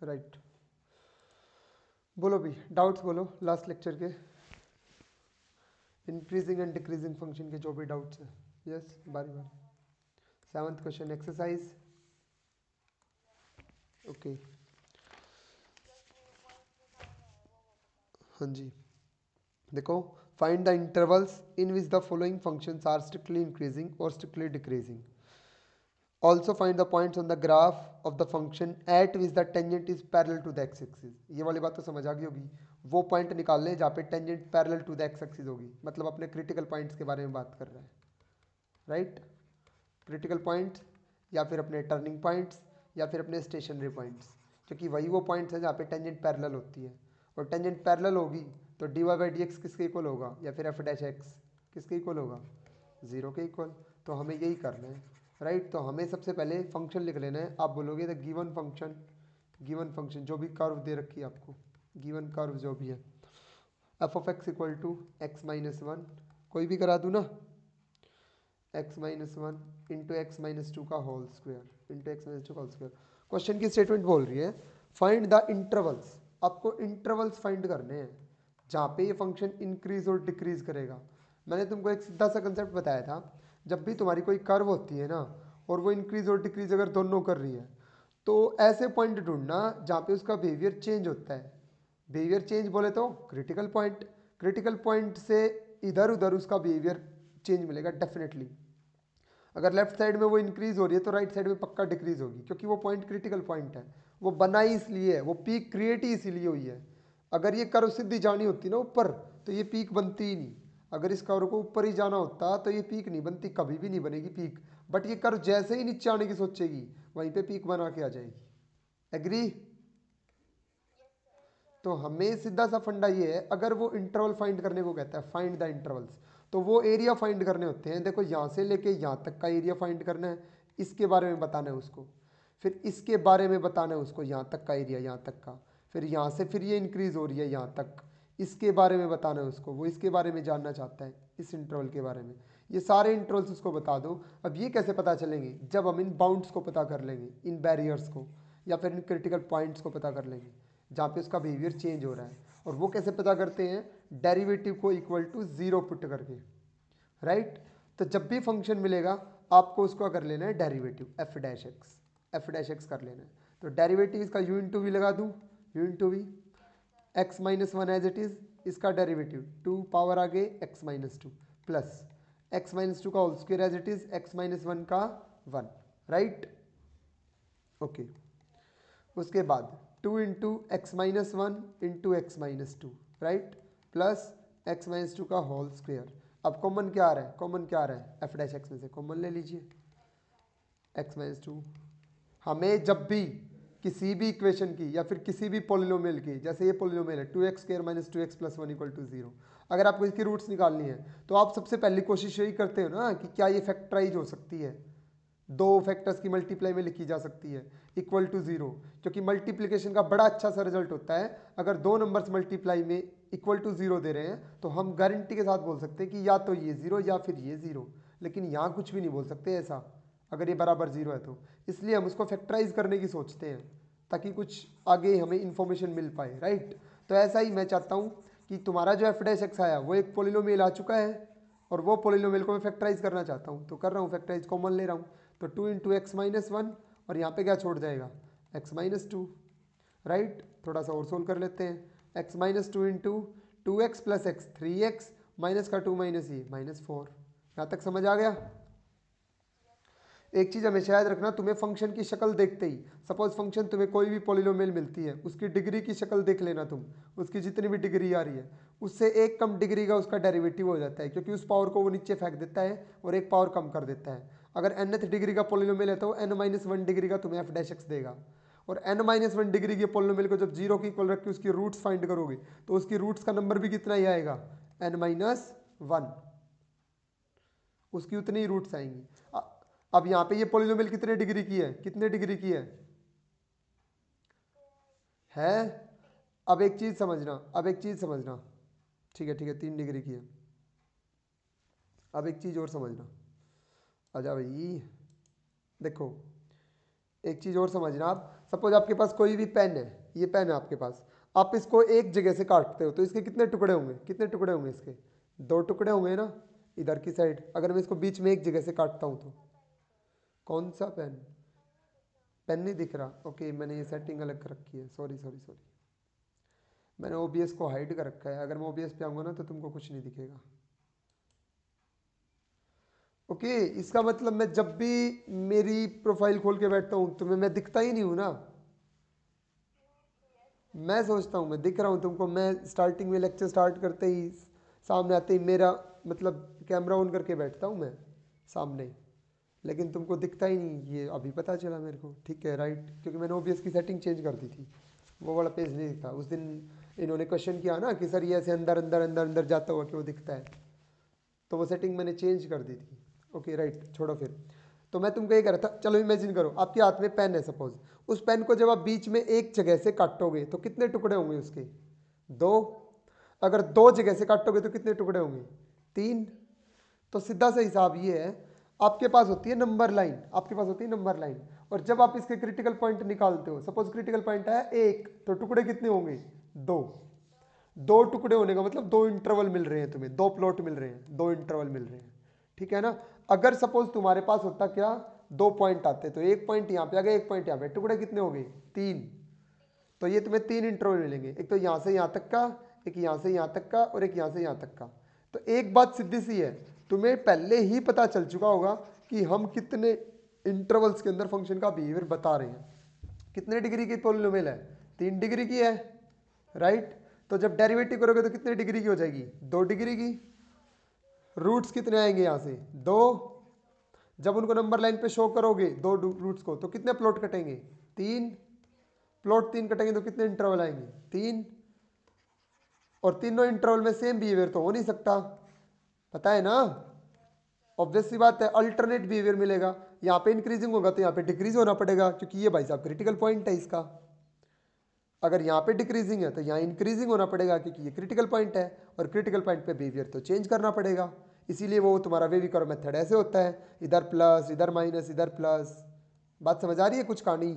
Right. बोलो भी doubts बोलो लास्ट लेक्चर के, इंक्रीजिंग एंड डिक्रीजिंग फंक्शन के जो भी डाउट्स हैं। यस बारी बारी। 7th question exercise. ओके हाँ जी, देखो find the intervals in which the following functions are strictly increasing और strictly decreasing. Also find the points on the graph of the function at which the tangent is parallel to the x axis. ये वाली बात तो समझ आ गई होगी। वो point निकाल लें जहाँ पे tangent parallel to the x axis होगी, मतलब अपने क्रिटिकल पॉइंट्स के बारे में बात कर रहे हैं। राइट, क्रिटिकल पॉइंट्स या फिर अपने टर्निंग पॉइंट्स या फिर अपने स्टेशनरी पॉइंट्स, क्योंकि वही वो पॉइंट्स हैं जहाँ पे टेंजेंट पैरेलल होती है। और टेंजेंट पैरेलल होगी तो d y by d x किसके इक्वल होगा, या फिर एफ डैश एक्स किसके इक्वल होगा, 0 के इक्वल। तो हमें यही करना है। राइट, तो हमें सबसे पहले फंक्शन लिख लेना है। आप बोलोगे द गिवन फंक्शन जो भी कर्व दे रखी है आपको, गिवन कर्व जो भी है, f of x equal to x minus one, कोई भी करा दूँ ना, x minus one into x minus two का whole square into x minus two का होल स्क्वायर। क्वेश्चन की स्टेटमेंट बोल रही है फाइंड द इंटरवल्स। आपको इंटरवल्स फाइंड करने हैं जहाँ पे ये फंक्शन इंक्रीज और डिक्रीज करेगा। मैंने तुमको एक सीधा सा कंसेप्ट बताया था, जब भी तुम्हारी कोई कर्व होती है ना और वो इंक्रीज और डिक्रीज अगर दोनों कर रही है, तो ऐसे पॉइंट ढूंढना जहाँ पे उसका बिहेवियर चेंज होता है। बिहेवियर चेंज बोले तो क्रिटिकल पॉइंट, क्रिटिकल पॉइंट से इधर उधर उसका बिहेवियर चेंज मिलेगा डेफिनेटली। अगर लेफ्ट साइड में वो इंक्रीज हो रही है तो राइट साइड में पक्का डिक्रीज होगी, क्योंकि वो पॉइंट क्रिटिकल पॉइंट है। वो बना ही इसलिए है, वो पीक क्रिएट ही इसीलिए हुई है। अगर ये कर्व सीधी जानी होती ना ऊपर तो ये पीक बनती ही नहीं। अगर इस कर्व को ऊपर ही जाना होता तो ये पीक नहीं बनती, कभी भी नहीं बनेगी पीक। बट ये कर्व जैसे ही नीचे आने की सोचेगी वहीं पे पीक बना के आ जाएगी। एग्री? तो हमें सीधा सा फंडा ये है, अगर वो इंटरवल फाइंड करने को कहता है फाइंड द इंटरवल्स, तो वो एरिया फाइंड करने होते हैं। देखो यहाँ से लेके यहाँ तक का एरिया फाइंड करना है, इसके बारे में बताना है उसको, फिर इसके बारे में बताना है उसको, यहाँ तक का एरिया यहाँ तक का, फिर यहाँ से फिर ये इंक्रीज हो रही है यहाँ तक, इसके बारे में बताना है उसको, वो इसके बारे में जानना चाहता है, इस इंटरवल के बारे में। ये सारे इंटरवल्स उसको बता दो। अब ये कैसे पता चलेंगे, जब हम इन बाउंड्स को पता कर लेंगे, इन बैरियर्स को या फिर इन क्रिटिकल पॉइंट्स को पता कर लेंगे जहाँ पे उसका बिहेवियर चेंज हो रहा है। और वो कैसे पता करते हैं, डेरिवेटिव को इक्वल टू 0 पुट करके। राइट, तो जब भी फंक्शन मिलेगा आपको उसका कर लेना है डेरिवेटिव, एफ डैश एक्स कर लेना है। तो डेरिवेटिव इसका यू इंटू वी लगा दूँ, u into v, x minus one as it is, इसका डेरिवेटिव 2 पावर आगे x minus two plus x minus two का whole square as it is x minus one का 1। Right, okay. उसके बाद 2 into x minus one into x minus two, right, plus x minus two का whole square. अब common क्या आ रहा है, कॉमन क्या आ रहा है, एफ डैश एक्स में से कॉमन ले लीजिए, एक्स माइनस टू। हमें जब भी किसी भी इक्वेशन की या फिर किसी भी पोलिनोमियल की, जैसे ये पोलिनोमियल है 2x square minus 2x plus one equal to 0, अगर आपको इसकी रूट्स निकालनी है तो आप सबसे पहली कोशिश यही करते हो ना कि क्या ये फैक्टराइज हो सकती है, दो फैक्टर्स की मल्टीप्लाई में लिखी जा सकती है इक्वल टू 0। क्योंकि मल्टीप्लिकेशन का बड़ा अच्छा सा रिजल्ट होता है, अगर दो नंबर्स मल्टीप्लाई में इक्वल टू 0 दे रहे हैं तो हम गारंटी के साथ बोल सकते हैं कि या तो ये 0 या फिर ये 0। लेकिन यहाँ कुछ भी नहीं बोल सकते ऐसा, अगर ये बराबर 0 है तो। इसलिए हम उसको फैक्टराइज करने की सोचते हैं ताकि कुछ आगे हमें इन्फॉर्मेशन मिल पाए। राइट, तो ऐसा ही मैं चाहता हूँ कि तुम्हारा जो एफ डैश एक्स आया वो एक पोलिनोमियल आ चुका है और वो पोलिनोमियल को मैं फैक्टराइज करना चाहता हूँ, तो कर रहा हूँ, फैक्टराइज कॉमन ले रहा हूँ। तो 2 इंटू एक्स माइनस वन और यहाँ पे क्या छोड़ जाएगा, एक्स माइनस टू। राइट, थोड़ा सा और सोल्व कर लेते हैं, x minus two into 2x plus x 3x minus का 2 माइनस ये माइनस 4। यहाँ तक समझ आ गया? एक चीज़ हमेशा याद रखना, तुम्हें फंक्शन की शक्ल देखते ही, सपोज फंक्शन तुम्हें कोई भी पॉलिनोमियल मिलती है, उसकी डिग्री की शक्ल देख लेना तुम, उसकी जितनी भी डिग्री आ रही है उससे एक कम डिग्री का उसका डेरिवेटिव हो जाता है, क्योंकि उस पावर को वो नीचे फेंक देता है और एक पावर कम कर देता है। अगर nth डिग्री का पॉलिनोमियल है तो n-1 डिग्री का तुम्हें एफ डैश एक्स देगा। और n-1 डिग्री के पॉलिनोमियल को जब 0 की इक्वल रख के उसकी रूट्स फाइंड करोगे तो उसकी रूट्स का नंबर भी कितना ही आएगा, n-1, उसकी उतनी ही रूट्स आएंगी। अब यहाँ पे ये पॉलिनोमियल कितने डिग्री की है, कितने डिग्री की है? अब एक चीज़ समझना, अब एक चीज़ समझना, ठीक है ठीक है, 3 डिग्री की है। अब एक चीज़ और समझना, आजा भाई, देखो एक चीज़ और समझना आप, सपोज आपके पास कोई भी पेन है, ये पेन है आपके पास, आप इसको एक जगह से काटते हो तो इसके कितने टुकड़े होंगे, कितने टुकड़े होंगे इसके, 2 टुकड़े होंगे ना इधर की साइड। अगर मैं इसको बीच में एक जगह से काटता हूँ तो कौन सा पेन, पेन नहीं दिख रहा, ओके मैंने ये सेटिंग अलग कर रखी है, सॉरी सॉरी सॉरी, मैंने OBS को हाइड कर रखा है। अगर मैं OBS पे आऊँगा ना तो तुमको कुछ नहीं दिखेगा। ओके इसका मतलब मैं जब भी मेरी प्रोफाइल खोल के बैठता हूँ तुम्हें मैं दिखता ही नहीं हूँ ना। मैं सोचता हूँ मैं दिख रहा हूँ तुमको, मैं स्टार्टिंग में लेक्चर स्टार्ट करते ही सामने आते ही मेरा मतलब कैमरा ऑन करके बैठता हूँ मैं सामने, लेकिन तुमको दिखता ही नहीं, ये अभी पता चला मेरे को। ठीक है राइट, क्योंकि मैंने OBS की सेटिंग चेंज कर दी थी, वो वाला पेज नहीं दिखता। उस दिन इन्होंने क्वेश्चन किया ना कि सर ये ऐसे अंदर अंदर अंदर अंदर जाता हुआ क्यों दिखता है, तो वो सेटिंग मैंने चेंज कर दी थी। ओके राइट, छोड़ो फिर। तो मैं तुमको ये कह रहा था, चलो इमेजिन करो आपके हाथ में पेन है सपोज, उस पेन को जब आप बीच में एक जगह से काटोगे तो कितने टुकड़े होंगे उसके, 2। अगर 2 जगह से काटोगे तो कितने टुकड़े होंगे, 3। तो सीधा सा हिसाब ये है, आपके पास होती है नंबर लाइन, आपके पास होती है नंबर लाइन, और जब आप इसके क्रिटिकल पॉइंट निकालते हो, सपोज क्रिटिकल पॉइंट है 1, तो टुकड़े कितने होंगे, 2। 2 टुकड़े होने का मतलब 2 इंटरवल मिल रहे हैं तुम्हें, 2 प्लॉट मिल रहे हैं, 2 इंटरवल मिल रहे हैं। ठीक है ना। अगर सपोज तुम्हारे पास होता क्या, 2 पॉइंट आते, तो एक पॉइंट यहाँ पे आ गया, एक पॉइंट यहाँ पे, टुकड़े कितने हो गए, 3। तो ये तुम्हें 3 इंटरवल मिलेंगे, एक तो यहाँ से यहाँ तक का, एक यहाँ से यहाँ तक का, और एक यहाँ से यहाँ तक का। तो एक बात सीधी सी है, तुम्हें पहले ही पता चल चुका होगा कि हम कितने इंटरवल्स के अंदर फंक्शन का बिहेवियर बता रहे हैं। कितने डिग्री की पॉलिनोमियल है, 3 डिग्री की है राइट। तो जब डेरिवेटिव करोगे तो कितने डिग्री की हो जाएगी, 2 डिग्री की। रूट्स कितने आएंगे यहाँ से, 2। जब उनको नंबर लाइन पे शो करोगे 2 रूट्स को, तो कितने प्लॉट कटेंगे, 3। प्लॉट 3 कटेंगे तो कितने इंटरवल आएंगे, 3। और तीनों इंटरवल में सेम बिहेवियर तो हो नहीं सकता, पता है ना। ऑब्वियस सी बात है, अल्टरनेट बिहेवियर मिलेगा। यहाँ पे इंक्रीजिंग होगा तो यहाँ पे डिक्रीज होना पड़ेगा, क्योंकि ये भाई साहब क्रिटिकल पॉइंट है इसका। अगर यहाँ पे डिक्रीजिंग है तो यहाँ इंक्रीजिंग होना पड़ेगा, क्योंकि ये क्रिटिकल पॉइंट है, और क्रिटिकल पॉइंट पे बिहेवियर तो चेंज करना पड़ेगा। इसीलिए वो तुम्हारा वेवी कर्व मेथड ऐसे होता है, इधर प्लस, इधर माइनस, इधर प्लस। बात समझ आ रही है कुछ कहानी,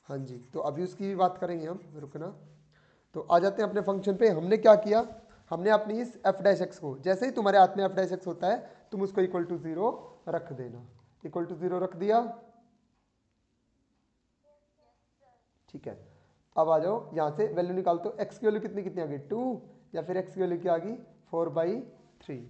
हाँ जी। तो अभी उसकी भी बात करेंगे हम, रुकना। तो आ जाते हैं अपने फंक्शन पे। हमने क्या किया, हमने अपनी इस एफ डैश एक्स को, जैसे ही तुम्हारे हाथ में एफ डैश एक्स होता है तुम उसको इक्वल टू 0 रख देना, इक्वल टू 0 रख दिया। ठीक है, अब आ जाओ यहाँ से वैल्यू निकाल, तो एक्स की वैल्यू कितनी कितनी आ गई, 2, या फिर एक्स की वैल्यू क्या आ गई, 4/3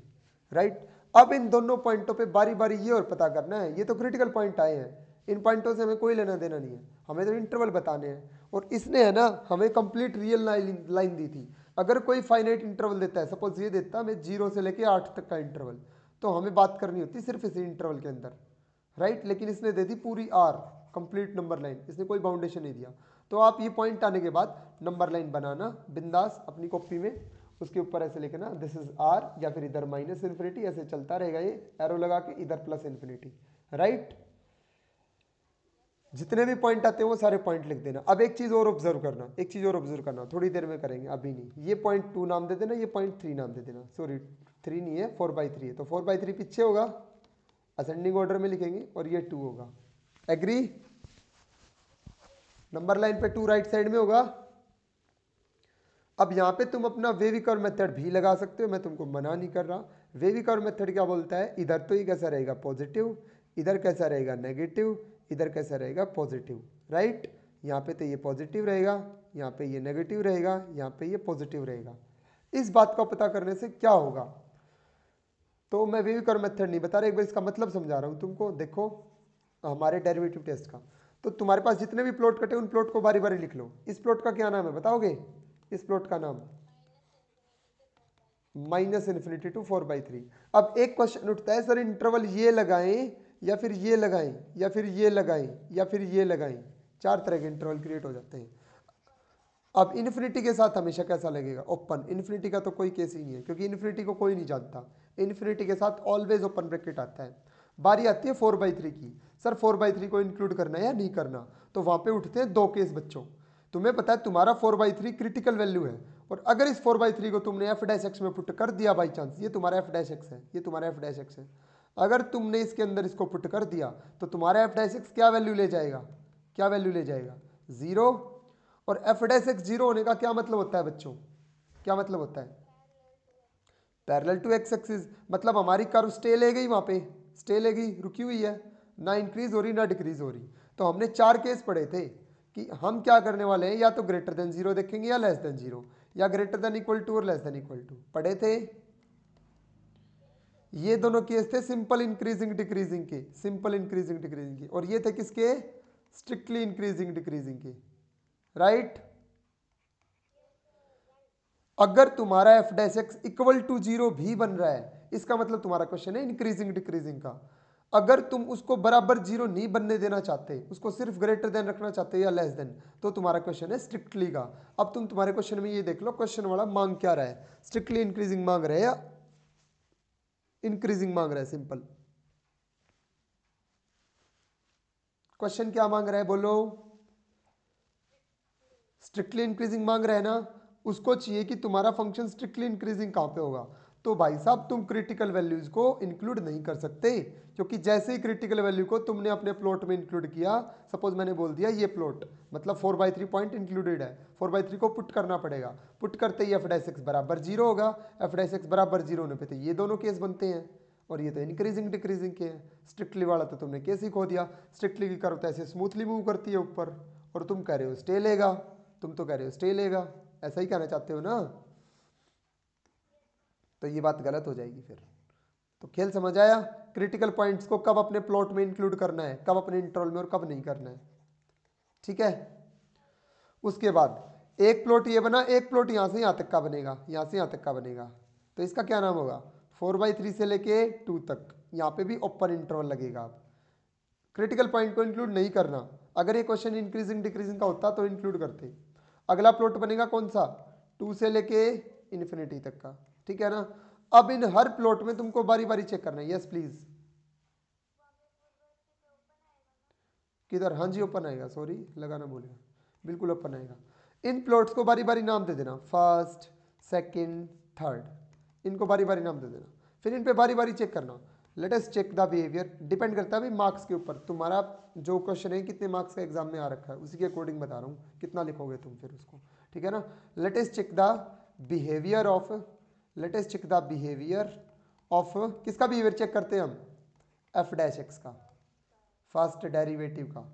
राइट। अब इन दोनों पॉइंटों पे बारी बारी ये और पता करना है, ये तो क्रिटिकल पॉइंट आए हैं, इन पॉइंटों से हमें कोई लेना देना नहीं है, हमें तो इंटरवल बताने हैं। और इसने है ना हमें कंप्लीट रियल लाइन दी थी। अगर कोई फाइनाइट इंटरवल देता है, सपोज ये देता है हमें 0 से लेके 8 तक का इंटरवल, तो हमें बात करनी होती सिर्फ इसी इंटरवल के अंदर राइट। लेकिन इसने दे दी पूरी आर कंप्लीट नंबर लाइन, इसने कोई बाउंडेशन नहीं दिया। तो आप ये पॉइंट आने के बाद नंबर लाइन बनाना बिंदास अपनी कॉपी में, उसके ऊपर ऐसे लिखना दिस इज आर, या फिर इधर माइनस इन्फिनिटी, ऐसे चलता रहेगा ये एरो लगा के, इधर प्लस इन्फिनिटी राइट। जितने भी पॉइंट आते हैं वो सारे पॉइंट लिख देना। अब एक चीज और ऑब्जर्व करना, एक चीज और ऑब्जर्व करना, थोड़ी देर में करेंगे अभी नहीं। ये पॉइंट 2 नाम दे देना, ये पॉइंट 3 नाम दे देना, सॉरी 3 नहीं है 4/3 है, तो 4/3 पीछे होगा, असेंडिंग ऑर्डर में लिखेंगे, और ये 2 होगा। एग्री, नंबर लाइन पे 2 राइट साइड में होगा। अब यहाँ पे तुम अपना वेवी कर्व मेथड भी लगा सकते हो, मैं तुमको मना नहीं कर रहा। वेवी कर्व मेथड क्या बोलता है, इधर तो ये कैसा रहेगा पॉजिटिव, इधर कैसा रहेगा नेगेटिव, इधर कैसा रहेगा पॉजिटिव राइट। यहाँ पे तो ये पॉजिटिव रहेगा, यहाँ पे ये नेगेटिव रहेगा, यहाँ पे ये पॉजिटिव रहेगा। इस बात का पता करने से क्या होगा, तो मैं वेवी कर्व मेथड नहीं बता रहा, एक बार इसका मतलब समझा रहा हूँ तुमको। देखो हमारे डेरिवेटिव टेस्ट का, तो तुम्हारे पास जितने भी प्लॉट कटे उन प्लॉट को बारी बारी लिख लो। इस प्लॉट का क्या नाम है बताओगे, इस प्लॉट का नाम -∞ to 4/3। अब एक क्वेश्चन उठता है, सर इंटरवल ये लगाएं या फिर ये लगाएं या फिर ये लगाएं या फिर ये लगाएं, 4 तरह के इंटरवल क्रिएट हो जाते हैं। अब इन्फिनिटी के साथ हमेशा कैसा लगेगा, ओपन। इन्फिनिटी का तो कोई केस ही नहीं है, क्योंकि इन्फिनिटी को कोई नहीं जानता। इन्फिनिटी के साथ ऑलवेज ओपन ब्रैकेट आता है। बारी आती है 4/3 की, सर 4/3 को इंक्लूड करना है या नहीं करना, तो वहां पे उठते हैं 2 केस बच्चों। तुम्हें पता है तुम्हारा 4/3 क्रिटिकल वैल्यू है, और अगर इस 4/3 को तुमने f डैश एक्स में पुट कर दिया बाई चांस, ये तुम्हारा f डैश एक्स है, ये तुम्हारा f डैश एक्स है। अगर तुमने इसके अंदर इसको पुट कर दिया तो तुम्हारा एफ डैश एक्स क्या वैल्यू ले जाएगा, क्या वैल्यू ले जाएगा, 0। और एफ डैश एक्स 0 होने का क्या मतलब होता है बच्चों, क्या मतलब होता है, पैरेलल टू एक्स एक्सिस। मतलब हमारी कर्व स्टे ले गई, वहां पे स्टे ले गई, रुकी हुई है, ना इंक्रीज हो रही ना डिक्रीज हो रही। तो हमने 4 केस पढ़े थे कि हम क्या करने वाले हैं, या तो ग्रेटर देन 0 देखेंगे या लेस देन 0, या ग्रेटर देन इक्वल टू और लेस देन इक्वल टू, पढ़े थे। ये दोनों केस थे सिंपल इंक्रीजिंग डिक्रीजिंग के, सिंपल इंक्रीजिंग डिक्रीजिंग के, और ये थे किसके, स्ट्रिक्टली इंक्रीजिंग डिक्रीजिंग के, राइट। अगर तुम्हारा f dash x equal to 0 भी बन रहा है, इसका मतलब तुम्हारा क्वेश्चन है इंक्रीजिंग डिक्रीजिंग का। अगर तुम उसको बराबर 0 नहीं बनने देना चाहते, उसको सिर्फ ग्रेटर देन रखना चाहते या लेस देन, तो तुम्हारा क्वेश्चन है स्ट्रिक्टली का। अब तुम तुम्हारे क्वेश्चन में ये देख लो, क्वेश्चन वाला मांग क्या रहा है, स्ट्रिक्टली इंक्रीजिंग मांग रहे हैं या इंक्रीजिंग मांग रहा है, सिंपल क्वेश्चन क्या मांग रहा है बोलो, स्ट्रिक्टली इंक्रीजिंग मांग रहा है ना। उसको चाहिए कि तुम्हारा फंक्शन स्ट्रिक्टली इंक्रीजिंग कहां पे होगा। तो भाई साहब तुम क्रिटिकल वैल्यूज को इंक्लूड नहीं कर सकते, क्योंकि जैसे ही क्रिटिकल वैल्यू को तुमने अपने प्लॉट में इंक्लूड किया, सपोज मैंने बोल दिया ये प्लॉट मतलब 4/3 पॉइंट इंक्लूडेड है, 4/3 को पुट करना पड़ेगा, पुट करते ही एफ डैश एक्स बराबर 0 होगा, एफ डैश एक्स बराबर 0 होने पे तो ये दोनों केस बनते हैं, और ये तो इंक्रीजिंग डिक्रीजिंग के हैं। स्ट्रिक्टली वाला तो तुमने केस ही खो दिया, स्ट्रिक्टली की कर्व तो ऐसे स्मूथली मूव करती है ऊपर, और तुम कह रहे हो स्टे लेगा, तुम तो कह रहे हो स्टे लेगा, ऐसा ही कहना चाहते हो ना, तो ये बात गलत हो जाएगी फिर। तो खेल समझ आया, क्रिटिकल पॉइंट्स को कब अपने प्लॉट में इंक्लूड करना है, कब अपने इंटरवल में और कब नहीं करना है, ठीक है। उसके बाद एक प्लॉट ये बना, एक प्लॉट यहां से यहां तक का बनेगा, यहां से यहां तक का बनेगा, तो इसका क्या नाम होगा, 4/3 से लेके 2 तक, यहां पे भी ओपन इंटरवल लगेगा। आप क्रिटिकल पॉइंट को इंक्लूड नहीं करना, अगर ये क्वेश्चन इंक्रीजिंग डिक्रीजिंग का होता तो इंक्लूड करते। अगला प्लॉट बनेगा कौन सा, 2 से लेके इन्फिनिटी तक का, ठीक है ना। अब इन हर प्लॉट में तुमको बारी बारी चेक करना है, यस प्लीज, किधर, हाँ जी ओपन आएगा, सॉरी लगाना भूल गया, बिल्कुल ओपन आएगा। इन प्लॉट्स को बारी बारी नाम दे देना, फर्स्ट सेकंड थर्ड, इनको बारी बारी नाम दे देना, फिर इन पे बारी बारी चेक करना। Let us check the behaviour, depend करता है भाई मार्क्स के ऊपर, तुम्हारा जो क्वेश्चन है कितने मार्क्स का एग्जाम में आ रखा है उसी के अकॉर्डिंग बता रहा हूँ कितना लिखोगे तुम फिर उसको, ठीक है ना। Let us check the behaviour of, let us check the behaviour of, किसका बिहेवियर चेक करते हैं हम, एफ डैश एक्स का, फर्स्ट डेरिवेटिव का,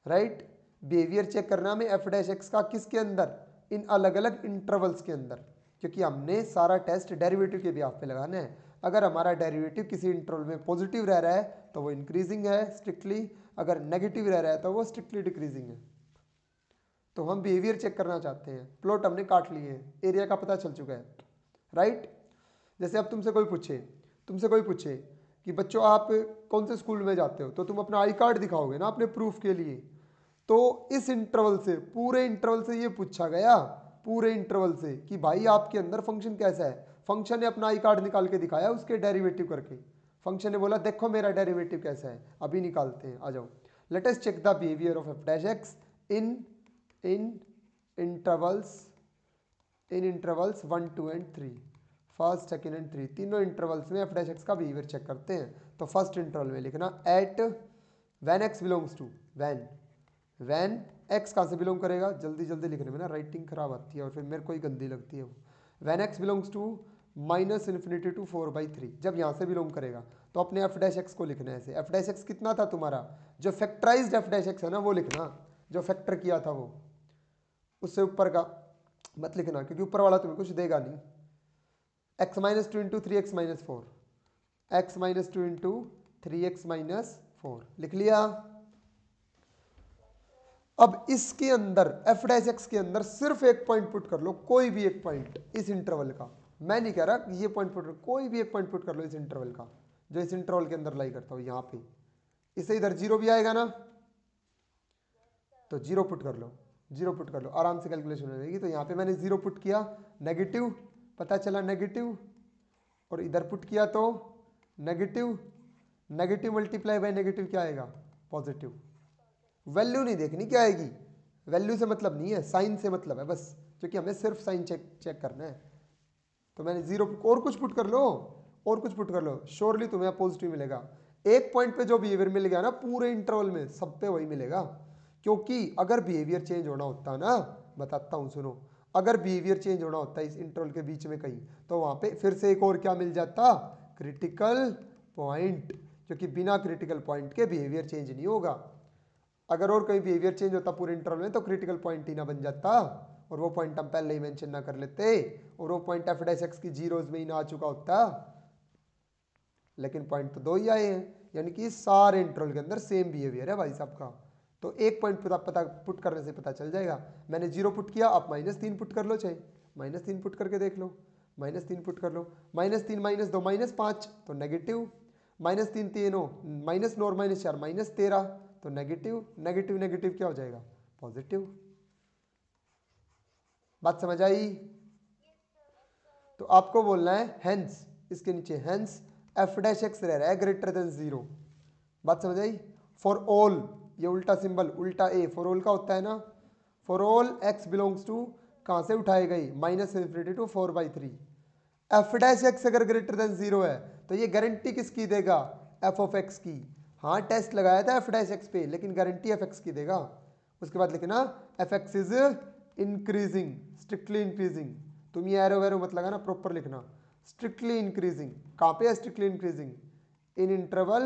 राइट। बिहेवियर चेक करना हमें एफ डैश एक्स का, किसके अंदर, इन अलग अलग इंटरवल्स के अंदर, क्योंकि हमने सारा टेस्ट डेरिवेटिव के बिहाफ पे लगाना है। अगर हमारा डेरिवेटिव किसी इंटरवल में पॉजिटिव रह रहा है तो वो इंक्रीजिंग है स्ट्रिक्टली, अगर नेगेटिव रह रहा है तो वो स्ट्रिक्टली डिक्रीजिंग है। तो हम बिहेवियर चेक करना चाहते हैं, प्लॉट हमने काट लिए हैं, एरिया का पता चल चुका है, राइट। जैसे अब तुमसे कोई पूछे कि बच्चों आप कौन से स्कूल में जाते हो, तो तुम अपना आई कार्ड दिखाओगे ना अपने प्रूफ के लिए। तो इस इंटरवल से, पूरे इंटरवल से ये पूछा गया, पूरे इंटरवल से कि भाई आपके अंदर फंक्शन कैसा है, फंक्शन ने अपना आई कार्ड निकाल के दिखाया उसके डेरिवेटिव करके, फंक्शन ने बोला देखो मेरा डेरिवेटिव कैसा है, अभी निकालते हैं, आ जाओ। Let us check the behaviour of f dash x in in intervals, in intervals 1 2 and 3, first second and 3, तीनों इंटरवल्स में एफ डैश एक्स का बिहेवियर चेक करते हैं। तो फर्स्ट इंटरवल में लिखना at when x belongs to, when x कहाँ से बिलोंग करेगा, जल्दी जल्दी लिखने में ना राइटिंग खराब आती है और फिर मेरे को ही गंदी लगती है वो। When x belongs to minus infinity to 4/3, जब यहाँ से बिलोंग करेगा तो अपने एफ डैश एक्स को लिखना है ऐसे। एफ डैश एक्स कितना था तुम्हारा, जो फैक्टराइज्ड एफ डैश एक्स है ना वो लिखना, जो फैक्टर किया था वो, उससे ऊपर का मत लिखना क्योंकि ऊपर वाला तुम्हें कुछ देगा नहीं। X minus 2 into 3x minus 4, x minus 2 into 3x minus 4 लिख लिया। अब इसके अंदर एफ डैश एक्स के अंदर सिर्फ एक पॉइंट पुट कर लो, कोई भी एक पॉइंट इस इंटरवल का, मैं नहीं कह रहा ये पॉइंट पुट, कोई भी एक पॉइंट पुट कर लो इस इंटरवल का जो इस इंटरवल के अंदर लाई करता हूं, यहां पे इसे इधर 0 भी आएगा ना, तो 0 पुट कर लो, 0 पुट कर लो, आराम से कैलकुलेशन हो जाएगी। तो यहाँ पे मैंने 0 पुट किया, नेगेटिव पता चला नेगेटिव, और इधर पुट किया तो negative, negative multiply by negative क्या आएगा, पॉजिटिव। वैल्यू नहीं देखनी क्या आएगी, वैल्यू से मतलब नहीं है, साइन से मतलब है बस, क्योंकि हमें सिर्फ साइन चेक करना है। तो मैंने 0 और कुछ पुट कर लो, और कुछ पुट कर लो, श्योरली तुम्हें पॉजिटिव मिलेगा। एक पॉइंट पे जो बिहेवियर मिल गया ना पूरे इंटरवल में सब पे वही मिलेगा, क्योंकि अगर बिहेवियर चेंज होना होता ना, बताता हूँ सुनो, अगर बिहेवियर चेंज होना होता है इस इंटरवल के बीच में कहीं, तो वहां पे फिर से एक और क्या मिल जाता, क्रिटिकल पॉइंट, क्योंकि बिना क्रिटिकल पॉइंट के बिहेवियर चेंज नहीं होगा। अगर और कहीं बिहेवियर चेंज होता पूरे इंटरवल में तो क्रिटिकल पॉइंट ही ना बन जाता, और वो पॉइंट हम पहले ही मेंशन ना कर लेते, और वो पॉइंट एफ डैश एक्स की जीरोज में ही ना आ चुका होता। लेकिन पॉइंट तो दो ही आए हैं, यानी कि सारे इंटरवल के अंदर सेम बिहेवियर है भाई साहब का। तो एक पॉइंट पता पुट करने से पता चल जाएगा। मैंने 0 पुट किया, आप -3 पुट कर लो, चाहे -3 पुट करके देख लो, -3 पुट कर लो, -3 -2 -5 तो नेगेटिव, -3 3 हो, -9 और -4 -13 तो नेगेटिव, नेगेटिव नेगेटिव क्या हो जाएगा, पॉजिटिव। बात समझ आई? तो आपको बोलना है हेंस, इसके नीचे हेंस एफ डैश एक्स रह रहा है ग्रेटर देन 0। बात समझ आई? फॉर ऑल, ये उल्टा सिंबल, उल्टा ए फॉर ऑल का होता है ना, for all x belongs to, कहां से उठाई गई, -∞ टू 4/3। एफ डैश एक्स अगर ग्रेटर देन 0 है तो ये गारंटी किसकी देगा, एफ ऑफ एक्स की। हाँ टेस्ट लगाया था एफ डैश एक्स पे, लेकिन गारंटी एफ एक्स की देगा। उसके बाद लिखना F x is increasing, strictly increasing. तुम ये एरो वेरो मत लगाना, प्रॉपर लिखना स्ट्रिक्टली इंक्रीजिंग। कहाँ पे है strictly increasing, in interval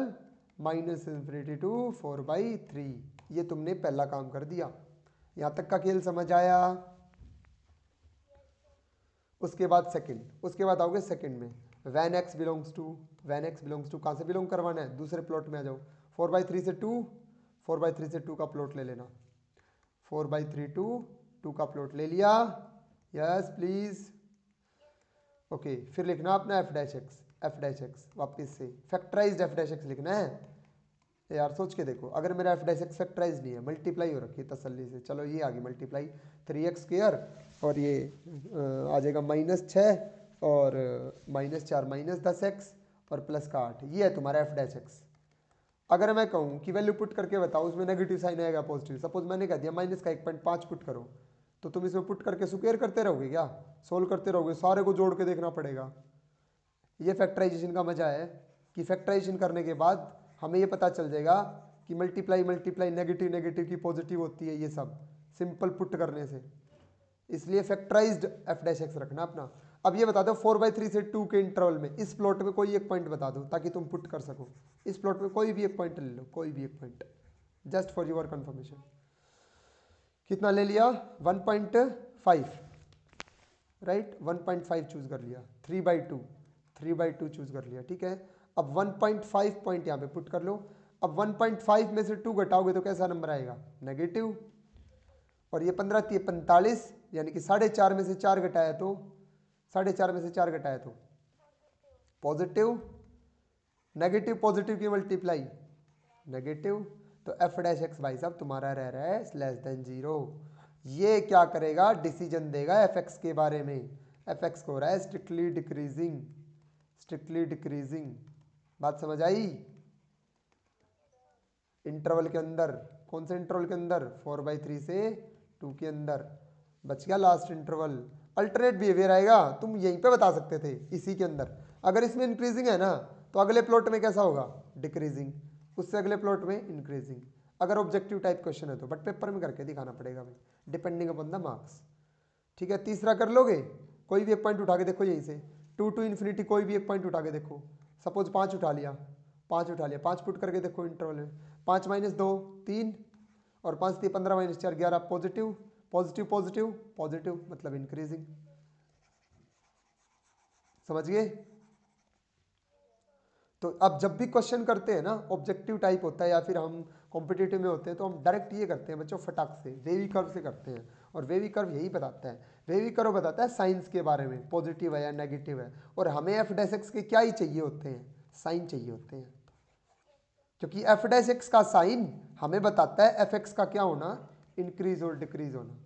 -∞ to 4/3। ये तुमने पहला काम कर दिया। यहां तक का खेल समझ आया? उसके बाद सेकंड, उसके बाद आओगे सेकंड में, when x belongs to, when x belongs to कहाँ से बिलोंग करवाना है, दूसरे प्लॉट में आ जाओ, 4/3 से 2, 4/3 से 2 का प्लॉट ले लेना, 4/3 2 का प्लॉट ले लिया, यस प्लीज। ओके फिर लिखना अपना F dash x, F dash x वापिस से फैक्टराइज्ड एफ डैश एक्स लिखना है। यार सोच के देखो, अगर मेरा एफ डैश एक्स फैक्टराइज नहीं है, मल्टीप्लाई हो रखी है तसल्ली से, चलो ये आ गई मल्टीप्लाई, 3x² और ये आ जाएगा -6 और -4 -10x और +8, ये है तुम्हारा एफ डैश एक्स। अगर मैं कहूँ कि वैल्यू पुट करके बताओ उसमें नेगेटिव साइन आएगा पॉजिटिव, सपोज मैंने कह दिया माइनस का 1.5 पुट करो, तो तुम इसमें पुट करके स्क्वायर करते रहोगे क्या, सोल्व करते रहोगे, सारे को जोड़ के देखना पड़ेगा। ये फैक्टराइजेशन का मजा है कि फैक्टराइजेशन करने के बाद हमें ये पता चल जाएगा कि मल्टीप्लाई मल्टीप्लाई नेगेटिव नेगेटिव की पॉजिटिव होती है, ये सब सिंपल पुट करने से। इसलिए फैक्टराइज्ड एफ डैश एक्स रखना अपना। अब ये बता दो 4/3 से 2 के इंटरवल में इस प्लॉट में कोई एक पॉइंट बता दो ताकि तुम पुट कर सको। इस प्लॉट में कोई भी एक पॉइंट ले लो, कोई भी एक point, just for your confirmation. कितना ले लिया, 1.5, राइट, 1.5 चूज कर लिया, 3/2 चूज कर लिया, ठीक है। अब 1.5 पॉइंट यहाँ पे पुट कर लो। अब 1.5 में से 2 घटाओगे तो कैसा नंबर आएगा, नेगेटिव। और ये 15 3 45, यानी कि 4.5 में से 4 घटाया तो 4.5 में से 4 घटाया तो पॉजिटिव, नेगेटिव पॉजिटिव की मल्टीप्लाई नेगेटिव। तो एफ डैश एक्स भाई साहब तुम्हारा रह रहा है <0। ये क्या करेगा, डिसीजन देगा एफ एक्स के बारे में। एफ एक्स को हो रहा है स्ट्रिक्टली डिक्रीजिंग, स्ट्रिक्टली डिक्रीजिंग। बात समझ आई? इंटरवल के अंदर, कौन से इंटरवल के अंदर, 4/3 से 2 के अंदर। बच गया लास्ट इंटरवल। अल्टरनेट बिहेवियर आएगा, तुम यहीं पे बता सकते थे इसी के अंदर। अगर इसमें इंक्रीजिंग है ना तो अगले प्लॉट में कैसा होगा, डिक्रीजिंग, उससे अगले प्लॉट में इंक्रीजिंग। अगर ऑब्जेक्टिव टाइप क्वेश्चन है तो, बट पेपर में करके दिखाना पड़ेगा भाई, डिपेंडिंग अपॉन द मार्क्स। ठीक है, तीसरा कर लोगे, कोई भी एक पॉइंट उठा के देखो यहीं से, 2 to ∞, कोई भी एक पॉइंट उठा के देखो। सपोज 5 उठा लिया, 5 उठा लिया, 5 पुट करके देखो इंटरवल में, 5 - 2 3 और 5 3 15 - 4 11, पॉजिटिव पॉजिटिव पॉजिटिव पॉजिटिव, मतलब इंक्रीजिंग। समझ गए? तो अब जब भी क्वेश्चन करते हैं ना, ऑब्जेक्टिव टाइप होता है या फिर हम कॉम्पिटिटिव में होते हैं, तो हम डायरेक्ट ये करते हैं बच्चों, फटाक से वेवी कर्व से करते हैं। और वेवी कर्व यही बताता है, वेवी कर्व बताता है साइंस के बारे में, पॉजिटिव है या नेगेटिव है। और हमें एफ डैश एक्स के क्या ही चाहिए होते हैं, साइन चाहिए होते हैं, क्योंकि एफ डैश एक्स का साइन हमें बताता है एफ एक्स का क्या होना, इंक्रीज और डिक्रीज होना।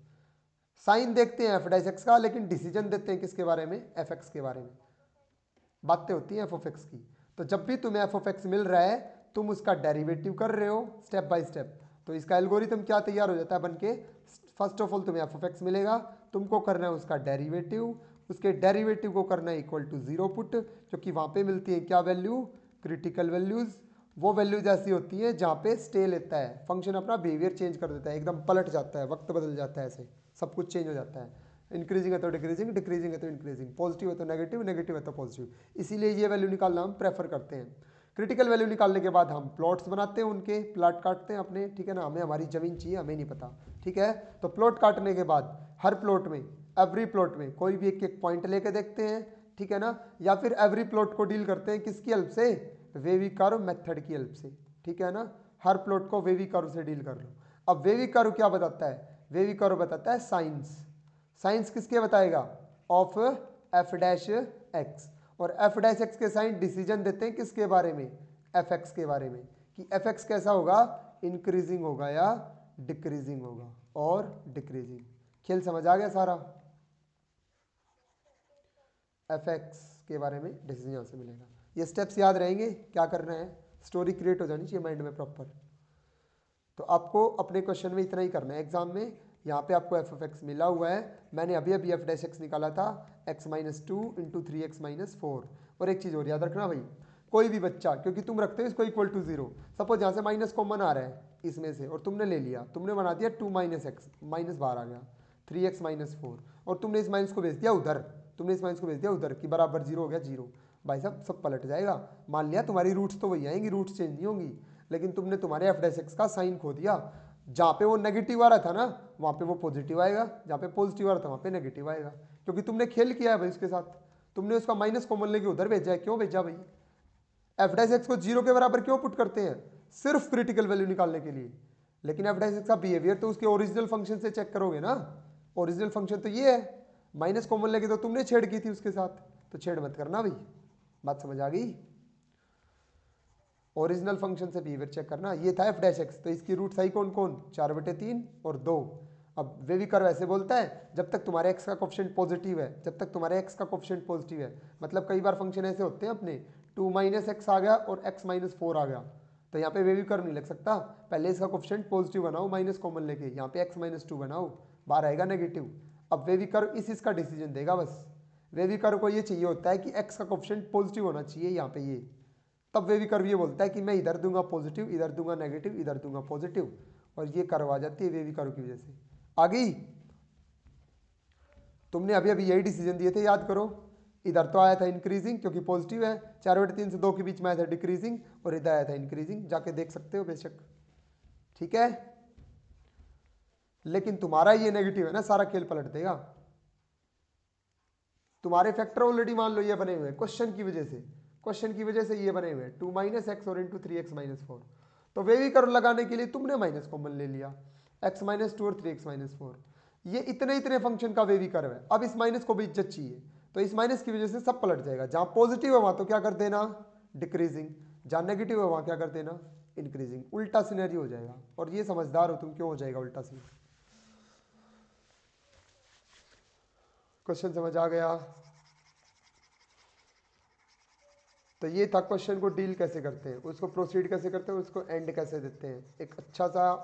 साइन देखते हैं एफ डैश एक्स का, लेकिन डिसीजन देते हैं किसके बारे में, एफ एक्स के बारे में। बातें होती हैं एफ ऑफ एक्स की। तो जब भी तुम्हें एफ ऑफ एक्स मिल रहा है, तुम उसका डेरिवेटिव कर रहे हो स्टेप बाय स्टेप, तो इसका एल्गोरिथम क्या तैयार हो जाता है बनके, फर्स्ट ऑफ ऑल तुम्हें एफ ऑफ एक्स मिलेगा, तुमको करना है उसका डेरिवेटिव, उसके डेरिवेटिव को करना है इक्वल टू 0 पुट, क्योंकि वहाँ पे मिलती है क्या वैल्यू, क्रिटिकल वैल्यूज़। वो वैल्यूज ऐसी होती है जहाँ पे स्टे लेता है फंक्शन, अपना बिहेवियर चेंज कर देता है, एकदम पलट जाता है, वक्त बदल जाता है, ऐसे सब कुछ चेंज हो जाता है। इंक्रीजिंग है तो डिक्रीजिंग, डिक्रीजिंग है तो इंक्रीजिंग, पॉजिटिव है तो नेगेटिव, नेगेटिव है तो पॉजिटिव। इसीलिए ये वैल्यू निकालना हम प्रेफर करते हैं। क्रिटिकल वैल्यू निकालने के बाद हम प्लॉट्स बनाते हैं, उनके प्लॉट काटते हैं अपने, ठीक है ना, हमें हमारी ज़मीन चाहिए, हमें नहीं पता, ठीक है। तो प्लॉट काटने के बाद हर प्लॉट में, एवरी प्लॉट में कोई भी एक एक पॉइंट लेके देखते हैं, ठीक है ना, या फिर एवरी प्लॉट को डील करते हैं किसकी हेल्प से, वेवी कर्व मेथड की हेल्प से, ठीक है ना। हर प्लॉट को वेवी कर्व से डील कर लो। अब वेवी कर्व क्या बताता है, वेवी कर्व बताता है साइंस। साइंस किसके बताएगा, ऑफ एफ डैश एक्स, और एफ डैश एक्स के साइन डिसीजन देते हैं किसके बारे में, एफ एक्स के बारे में, कि एफ एक्स कैसा होगा, इंक्रीजिंग होगा या डिक्रीजिंग होगा, और डिक्रीजिंग। खेल समझ आ गया सारा। एफ एक्स के बारे में डिसीजन यहाँ से मिलेगा। ये स्टेप्स याद रहेंगे, क्या करना है, स्टोरी क्रिएट हो जानी चाहिए माइंड में प्रॉपर। तो आपको अपने क्वेश्चन में इतना ही करना है एग्जाम में। यहाँ पे आपको एफ ऑफ एक्स मिला हुआ है, मैंने अभी अभी एफ डैश एक्स निकाला था, x minus two into 3x minus 4। और एक चीज़ और याद रखना भाई, कोई भी बच्चा, क्योंकि तुम रखते हो इसको इक्वल टू 0, सपोज यहाँ से माइनस कॉमन आ रहा है इसमें से, और तुमने ले लिया, तुमने बना दिया 2 माइनस एक्स, माइनस बाहर आ गया 3x माइनस 4, और तुमने इस माइनस को भेज दिया उधर, तुमने इस माइनस को भेज दिया उधर कि बराबर 0 हो गया 0। भाई साहब सब पलट जाएगा। मान लिया तुम्हारी रूट्स तो वही आएंगी, रूट्स चेंज नहीं होंगी, लेकिन तुमने तुम्हारे एफ डैश एक्स का साइन खो दिया। जहाँ पे वो नेगेटिव आ रहा था ना, वहाँ पे वो पॉजिटिव आएगा, जहाँ पे पॉजिटिव आ रहा था वहाँ पे नेगेटिव आएगा, क्योंकि तुमने खेल किया है भाई उसके साथ, तुमने उसका माइनस कॉमन लेके उधर भेजा है। क्यों भेजा भाई, एफ डैश एक्स को 0 के बराबर क्यों पुट करते हैं, सिर्फ क्रिटिकल वैल्यू निकालने के लिए। लेकिन एफ डैश एक्स का बिहेवियर तो उसके ओरिजिनल फंक्शन से चेक करोगे ना, ओरिजिनल फंक्शन तो ये है, माइनस कॉमन लेके तो तुमने छेड़ की थी उसके साथ, तो छेड़ मत करना भाई। बात समझ आ गई, ओरिजिनल फंक्शन से बिहेवियर चेक करना। ये था एफ डैश एक्स, तो इसकी रूट्स आई कौन कौन, 4/3 और 2। अब वेवी कर्व ऐसे बोलता है, जब तक तुम्हारे एक्स का कोफिशिएंट पॉजिटिव है, जब तक तुम्हारे एक्स का कोफिशिएंट पॉजिटिव है, मतलब कई बार फंक्शन ऐसे होते हैं अपने 2 माइनस एक्स आ गया और x माइनस 4 आ गया, तो यहाँ पे वेवी कर्व नहीं लग सकता, पहले इसका कोफिशिएंट पॉजिटिव बनाओ माइनस कॉमन लेके, यहाँ पे x माइनस 2 बनाओ, बाहर आएगा नेगेटिव। अब वेवी कर्व इसका डिसीजन देगा बस। वेवी कर्व को ये चाहिए होता है कि x का कोफिशिएंट पॉजिटिव होना चाहिए यहाँ पे, ये तब वेवी कर्व ये बोलता है कि मैं इधर दूंगा पॉजिटिव, इधर दूंगा नेगेटिव, इधर दूंगा पॉजिटिव, और ये कर्व आ जाती है वेवी कर्व की वजह से। आ गई, तुमने अभी अभी यही डिसीजन दिए थे, याद करो। इधर तो आया था इंक्रीजिंग क्योंकि पॉजिटिव है, 4/3 से 2 के बीच में आया था डिक्रीजिंग, और इधर आया था इंक्रीजिंग, जाके देख सकते हो बेशक, ठीक है। लेकिन तुम्हारा ये नेगेटिव है ना, सारा खेल पलट देगा। तुम्हारे फैक्टर ऑलरेडी मान लो ये बने हुए हैं क्वेश्चन की वजह से, क्वेश्चन की वजह से ये बने हुए हैं 2 माइनस एक्स और इंटू 3x माइनस 4। तो वेवी कर्व लगाने के लिए तुमने माइनस कॉमन ले लिया, x माइनस 2 और 3x माइनस 4। ये इतने इतने फंक्शन का वेवी कर्व है। अब इस माइनस को भी इज्जत चाहिए, तो इस माइनस की वजह से सब पलट जाएगा। जहां पॉजिटिव है वहां तो क्या कर देना, डिक्रीजिंग, जहां नेगेटिव है वहां क्या कर देना, इंक्रीजिंग। उल्टा सिनेरियो हो जाएगा, और ये समझदार हो तुम, क्यों हो जाएगा उल्टा सिनेरियो। क्वेश्चन समझ आ गया। तो ये था क्वेश्चन को डील कैसे करते हैं, उसको प्रोसीड कैसे करते हैं, उसको एंड कैसे देते हैं। एक अच्छा सा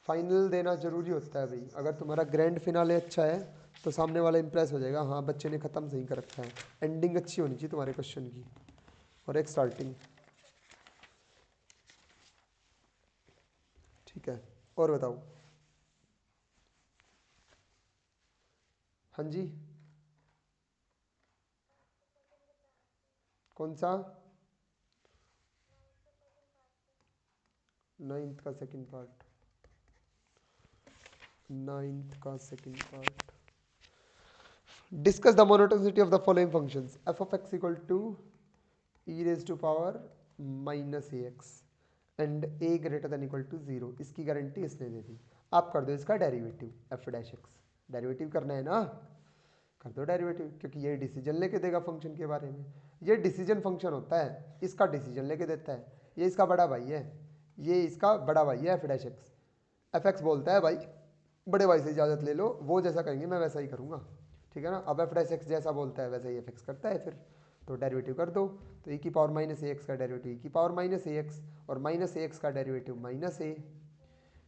फाइनल देना जरूरी होता है भाई। अगर तुम्हारा ग्रैंड फिनाले अच्छा है तो सामने वाला इंप्रेस हो जाएगा, हाँ बच्चे ने ख़त्म सही कर रखा है। एंडिंग अच्छी होनी चाहिए तुम्हारे क्वेश्चन की, और एक स्टार्टिंग, ठीक है। और बताओ, हाँ जी, कौन सा, 9th का सेकंड पार्ट, 9th का second part. Discuss the monotonicity of the following functions, f of x equal to e raise to power minus a x and a greater than equal to 0। इसकी guarantee इसने दे दी। आप कर दो इसका derivative, F dash x derivative करना है ना, कर दो डेरिवेटिव, क्योंकि ये डिसीजन लेके देगा फंक्शन के बारे में। ये डिसीजन फंक्शन होता है, इसका डिसीजन लेके देता है। ये इसका बड़ा भाई है, ये इसका बड़ा भाई है F dash x. F x बोलता है भाई बड़े भाई से इजाज़त ले लो, वो जैसा कहेंगे मैं वैसा ही करूँगा, ठीक है ना। अब एफ डैश एक्स जैसा बोलता है वैसा ही एफ एक्स करता है, फिर तो डेरिवेटिव कर दो। तो e की पावर माइनस ए एक्स का डेरिवेटिव e की पावर माइनस ए एक्स, और माइनस ए एक्स का डेरिवेटिव माइनस ए,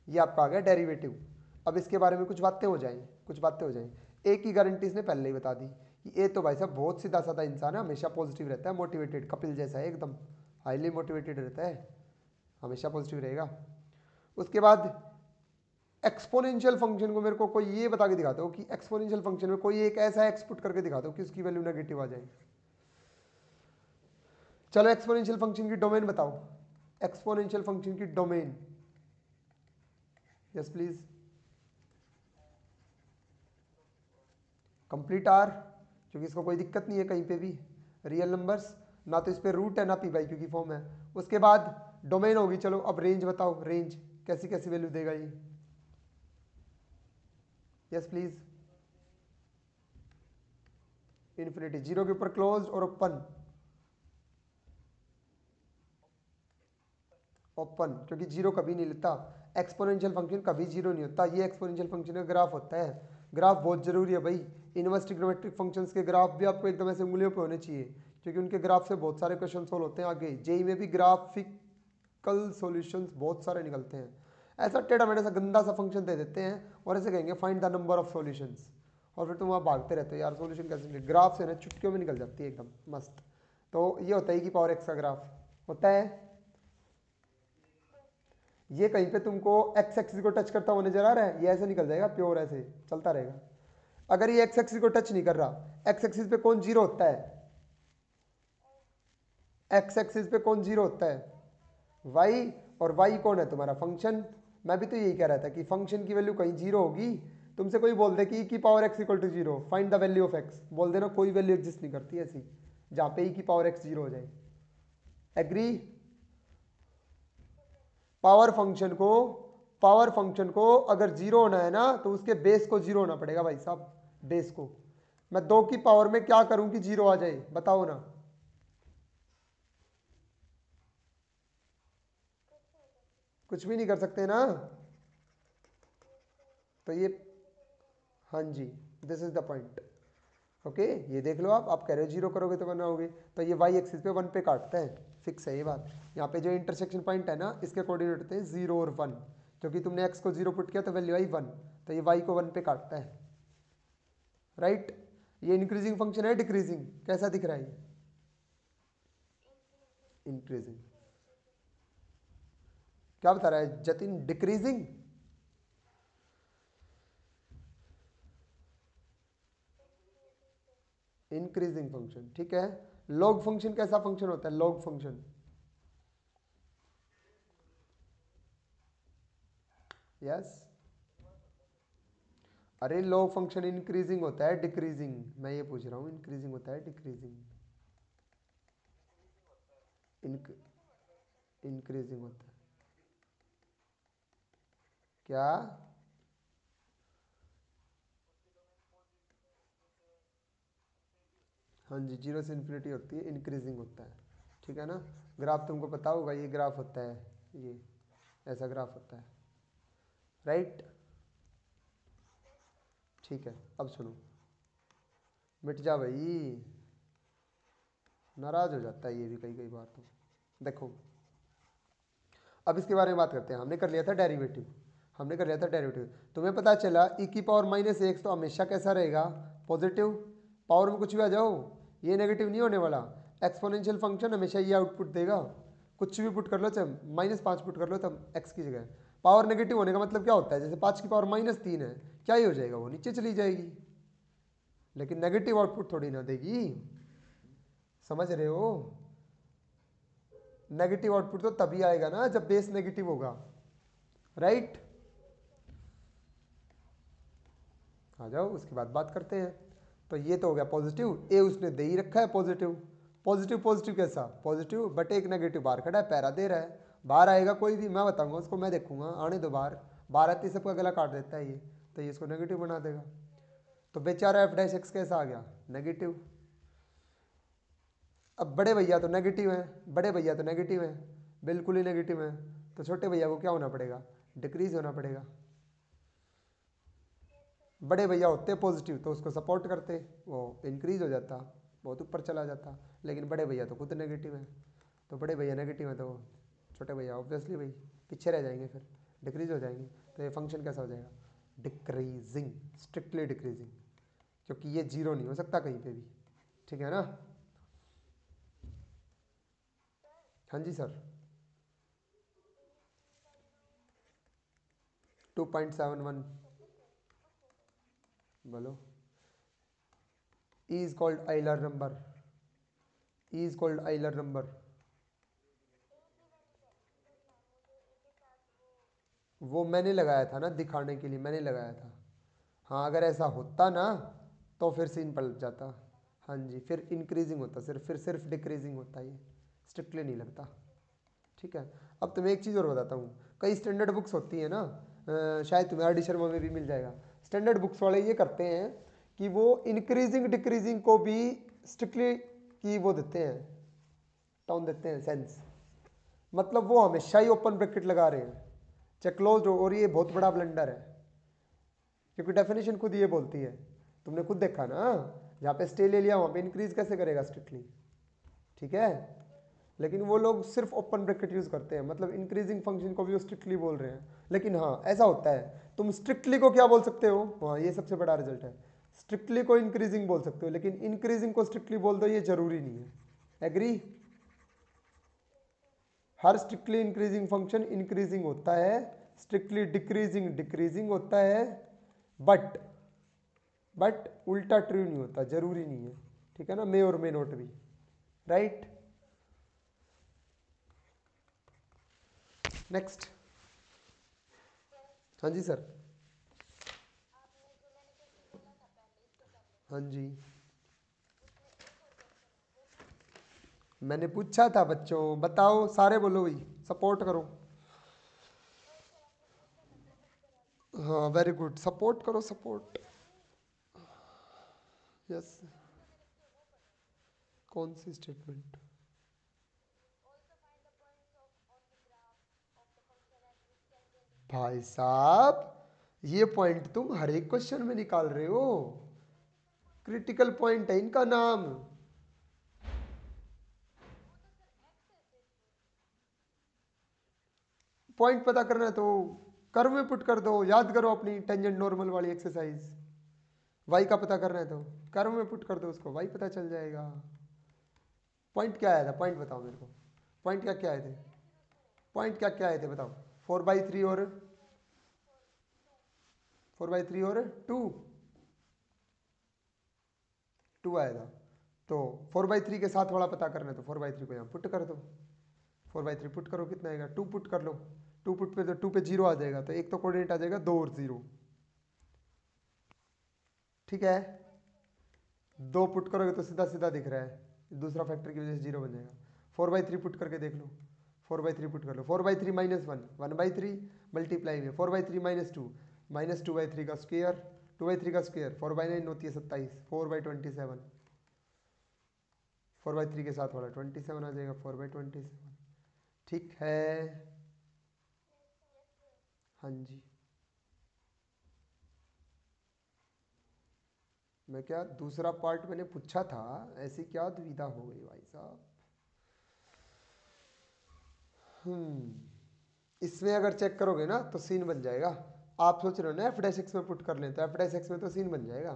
ये आपका आ गया डेरिवेटिव। अब इसके बारे में कुछ बातें हो जाएं, कुछ बातें हो जाएं। ए की गारंटी इसने पहले ही बता दी, ये तो भाई साहब बहुत सीधा साधा इंसान है, हमेशा पॉजिटिव रहता है, मोटिवेटेड, कपिल जैसा है एकदम, हाईली मोटिवेटेड रहता है, हमेशा पॉजिटिव रहेगा। उसके बाद एक्सपोनेंशियल फंक्शन को मेरे को कोई ये बता के दिखा दो कि एक्सपोनेंशियल फंक्शन में कोई एक ऐसा एक्स पुट करके दिखा दो कि उसकी वैल्यू नेगेटिव आ जाए। चलो एक्सपोनेंशियल फंक्शन की डोमेन बताओ, एक्सपोनेंशियल फंक्शन की domain. Yes please. Complete R, क्योंकि इसको कोई दिक्कत नहीं है कहीं पे भी, रियल नंबर्स, ना तो इस पे रूट है ना पी बाई क्यू की फॉर्म है। उसके बाद डोमेन होगी, चलो अब रेंज बताओ, रेंज कैसी कैसी वैल्यू देगा ये। Yes please. इन्फिनिटी, जीरो के ऊपर क्लोज और ओपन, ओपन, क्योंकि जीरो कभी नहीं लेता, एक्सपोनेंशियल फंक्शन कभी जीरो नहीं होता, ये एक्सपोनेंशियल फंक्शन का ग्राफ होता है। ग्राफ बहुत जरूरी है भाई, इनवर्स ट्रिग्नोमेट्रिक फंक्शंस के ग्राफ भी आपको एकदम ऐसे उंगलियों पे होने चाहिए, क्योंकि उनके ग्राफ से बहुत सारे क्वेश्चन सोल्व होते हैं आगे, जेई में भी ग्राफिकल सॉल्यूशंस बहुत सारे निकलते हैं। ऐसा टेढ़ा मेढ़ा सा गंदा सा फंक्शन दे देते हैं और ऐसे कहेंगे find the number of solutions, और फिर तुम वहाँ भागते रहते हो यार सॉल्यूशन कैसे निकले, ग्राफ से ना चुटकियों में निकल जाती है एकदम मस्त। तो ये होता है कि पावर एक्स का ग्राफ होता है, ये कहीं पे तुमको एक्स एक्सिस को टच करता हुआ नजर आ रहा है, ये ऐसे निकल जाएगा प्योर, ऐसे चलता रहेगा। अगर ये एक्स एक्सिस को टच नहीं कर रहा, एक्स एक्सिस पे कौन जीरो होता है, एक्स एक्सिस पे कौन जीरो होता है, वाई, और वाई कौन है तुम्हारा फंक्शन। मैं भी तो यही कह रहा था कि फंक्शन की वैल्यू कहीं जीरो होगी, तुमसे कोई बोल दे कि ई की power x equal to zero, find the value of x, बोल देना कोई वैल्यू एग्जिस्ट नहीं करती ऐसी जहां पे ई की पावर एक्स जीरो हो जाए। एग्री। पावर फंक्शन को, पावर फंक्शन को अगर जीरो होना है ना तो उसके बेस को जीरो होना पड़ेगा भाई साहब, बेस को। मैं दो की पावर में क्या करूं कि जीरो आ जाए, बताओ ना। कुछ भी नहीं कर सकते ना, तो ये, हाँ जी, this is the point. Okay, ये देख लो आप कह रहे हो जीरो करोगे तो बनाओगे, तो ये वाई एक्सिस पे वन पे काटता है, फिक्स है ये बात। यहाँ पे जो इंटरसेक्शन पॉइंट है ना, इसके कोऑर्डिनेट होते हैं जीरो और वन, क्योंकि तुमने एक्स को जीरो पुट किया तो वैल्यू आई वन, तो ये वाई को वन पे काटता है, राइट। ये इंक्रीजिंग फंक्शन है डिक्रीजिंग, कैसा दिख रहा है, इंक्रीजिंग। क्या बता रहा है जतिन, डिक्रीजिंग। इंक्रीजिंग फंक्शन, ठीक है। लॉग फंक्शन कैसा फंक्शन होता है, लॉग फंक्शन। यस, अरे लॉग फंक्शन इंक्रीजिंग होता है डिक्रीजिंग, मैं ये पूछ रहा हूँ इंक्रीजिंग होता है डिक्रीजिंग। इंक्रीजिंग होता है क्या, हाँ जी, जीरो से इन्फिनिटी होती है, इंक्रीजिंग होता है, ठीक है ना। ग्राफ तुमको पता होगा, ये ग्राफ होता है, ये ऐसा ग्राफ होता है, राइट। ठीक है, अब सुनो, मिट जा भाई, नाराज हो जाता है ये भी कई कई बार तो। देखो, अब इसके बारे में बात करते हैं, हमने कर लिया था डेरिवेटिव, हमने कर लिया था डेरिवेटिव, तुम्हें पता चला ई की पावर माइनस एक्स तो हमेशा कैसा रहेगा, पॉजिटिव। पावर में कुछ भी आ जाओ ये नेगेटिव नहीं होने वाला, एक्सपोनेंशियल फंक्शन हमेशा ये आउटपुट देगा, कुछ भी पुट कर लो, चाहे -5 पुट कर लो तब एक्स की जगह। पावर नेगेटिव होने का मतलब क्या होता है, जैसे 5 की पावर -3 है, क्या ही हो जाएगा, वो नीचे चली जाएगी, लेकिन नेगेटिव आउटपुट थोड़ी ना देगी, समझ रहे हो। नेगेटिव आउटपुट तो तभी आएगा ना जब बेस नेगेटिव होगा, राइट। आ जाओ उसके बाद बात करते हैं। तो ये तो हो गया पॉजिटिव, ए उसने दे ही रखा है पॉजिटिव, पॉजिटिव पॉजिटिव कैसा, पॉजिटिव बट एक नेगेटिव बाहर खड़ा है, पैरा दे रहा है, बाहर आएगा कोई भी, मैं बताऊंगा उसको, मैं देखूंगा, आने दो बाहर, बाहर आते ही सबका गला काट देता है ये, तो ये इसको नेगेटिव बना देगा। तो बेचारा एफ डैश एक्स कैसा आ गया, नेगेटिव। अब बड़े भैया तो नेगेटिव हैं, बड़े भैया तो नेगेटिव हैं, बिल्कुल ही नेगेटिव हैं, तो छोटे भैया को क्या होना पड़ेगा, डिक्रीज होना पड़ेगा। बड़े भैया होते पॉजिटिव तो उसको सपोर्ट करते, वो इंक्रीज हो जाता, बहुत ऊपर चला जाता, लेकिन बड़े भैया तो खुद नेगेटिव हैं, तो बड़े भैया नेगेटिव हैं तो छोटे भैया ऑब्वियसली भाई पीछे रह जाएंगे, फिर डिक्रीज हो जाएंगे, तो ये फंक्शन कैसा हो जाएगा, डिक्रीजिंग, स्ट्रिक्टली डिक्रीजिंग, क्योंकि ये जीरो नहीं हो सकता कहीं पे भी, ठीक है ना। हाँ जी सर। 2.71 बोलो। E is called Euler number. E is called Euler number. वो मैंने लगाया था ना दिखाने के लिए, मैंने लगाया था। हाँ अगर ऐसा होता ना तो फिर सीन पलट जाता। हाँ जी, फिर इंक्रीजिंग होता सिर्फ, फिर सिर्फ डिक्रीजिंग होता, ये स्ट्रिक्टली नहीं लगता। ठीक है। अब तुम्हें एक चीज़ और बताता हूँ, कई स्टैंडर्ड बुक्स होती है ना, शायद तुम्हें आर डी शर्मा में भी मिल जाएगा। स्टैंडर्ड बुक्स वाले ये करते हैं कि वो इंक्रीजिंग डिक्रीजिंग को भी स्ट्रिक्टली की वो देते हैं, टाउन देते हैं सेंस। मतलब वो हमेशा ही ओपन ब्रैकेट लगा रहे हैं चाहे क्लोज हो, और ये बहुत बड़ा ब्लंडर है क्योंकि डेफिनेशन खुद ये बोलती है, तुमने खुद देखा ना, जहाँ पे स्टे ले लिया वहाँ पे इंक्रीज कैसे करेगा स्ट्रिक्टली, ठीक है। लेकिन वो लोग सिर्फ ओपन ब्रैकेट यूज करते हैं, मतलब इंक्रीजिंग फंक्शन को भी वो स्ट्रिक्टली बोल रहे हैं। लेकिन हाँ ऐसा होता है, तुम स्ट्रिक्टली को क्या बोल सकते हो, हाँ ये सबसे बड़ा रिजल्ट है, स्ट्रिक्टली को इंक्रीजिंग बोल सकते हो, लेकिन इंक्रीजिंग को स्ट्रिक्टली बोल दो ये जरूरी नहीं है। एग्री। हर स्ट्रिक्टली इंक्रीजिंग फंक्शन इंक्रीजिंग होता है, स्ट्रिक्टली डिक्रीजिंग डिक्रीजिंग होता है, बट उल्टा ट्रू नहीं होता, जरूरी नहीं है, ठीक है ना, मे और मे नोट भी, राइट। नेक्स्ट। हाँ जी सर। हाँ जी मैंने पूछा था बच्चों, बताओ सारे बोलो भाई, सपोर्ट करो। हाँ वेरी गुड, सपोर्ट करो सपोर्ट। यस। कौन सी स्टेटमेंट। भाई साहब ये पॉइंट तुम हर एक क्वेश्चन में निकाल रहे हो, क्रिटिकल पॉइंट है इनका नाम। पॉइंट पता करना है तो कर्व में पुट कर दो, याद करो अपनी टेंजेंट नॉर्मल वाली एक्सरसाइज। वाई का पता करना है तो कर्व में पुट कर दो उसको, वाई पता चल जाएगा। पॉइंट क्या आया था, पॉइंट बताओ मेरे को, पॉइंट क्या क्या आए थे, पॉइंट क्या क्या आए थे बताओ। 4/3 और 4/3 और 2 आएगा। तो 4/3 के साथ वाला पता करना है तो 4/3 को यहाँ पुट कर दो, 4/3 पुट करो कितना आएगा, 2 पुट कर लो, 2 पुट पे तो 2 पे 0 आ जाएगा, तो एक तो कोऑर्डिनेट आ जाएगा 2 और 0, ठीक है। 2 पुट करोगे तो सीधा सीधा दिख रहा है, दूसरा फैक्टर की वजह से 0 बन जाएगा। 4/3 पुट करके देख लो, 4/3 पुट कर लो, 4/3 -1 1/3 मल्टीप्लाई में 4/3 -2 -2/3 का स्क्वायर, 2/3 का स्क्वायर 4/9 होती है 27, 4/27, 4/3 के साथ वाला 27 आ जाएगा, 4/27, ठीक है। हाँ जी। मैं क्या दूसरा पार्ट मैंने पूछा था, ऐसी क्या दुविधा हो गई भाई साहब। इसमें अगर चेक करोगे ना तो सीन बन जाएगा। आप सोच रहे हो ना f' में पुट कर लें, तो f' में तो सीन बन जाएगा,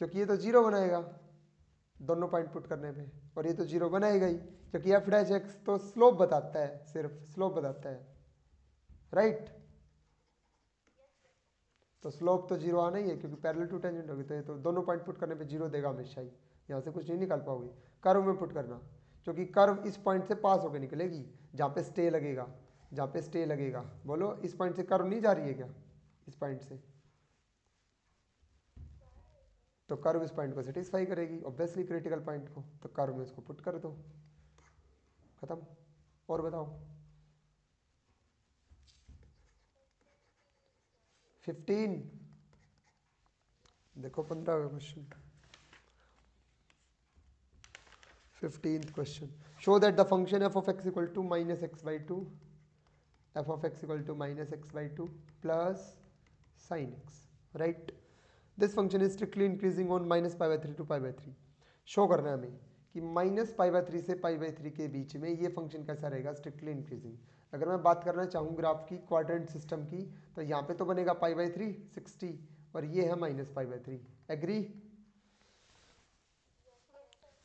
क्योंकि ये तो 0 बनाएगा दोनों पॉइंट पुट करने पे, और ये तो 0 बनाएगा ही क्योंकि f' तो स्लोप बताता है, सिर्फ स्लोप बताता है, राइट। तो स्लोप तो 0 आना ही है क्योंकि पैरेलल टू टेंजेंट होगी, तो ये तो दोनों पॉइंट पुट करने पे 0 देगा हमेशा ही, यहाँ से कुछ नहीं निकाल पाओगे। कर्व में पुट करना, क्योंकि कर्व इस पॉइंट से पास होकर निकलेगी जहाँ पे स्टे लगेगा, जहाँ पे स्टे लगेगा, बोलो इस पॉइंट से कर्व नहीं जा रही है क्या, इस पॉइंट से, तो कर्व इस पॉइंट को सेटिस्फाई करेगी ऑब्वियसली क्रिटिकल पॉइंट को, तो कर्व में इसको पुट कर दो, खत्म। और बताओ। 15, देखो 15 का question, 15th question. Show that the function f of x equal to -x/2, f of x equal to -x/2 plus sin x, right. This function is strictly increasing on -π/3 to π/3। Show करना है हमें कि -π/3 से π/3 के बीच में ये function कैसा रहेगा, स्ट्रिक्टली इंक्रीजिंग। अगर मैं बात करना चाहूँ ग्राफ की क्वाड्रेंट सिस्टम की, तो यहाँ पे तो बनेगा π/3 60, और ये है -π/3। एग्री?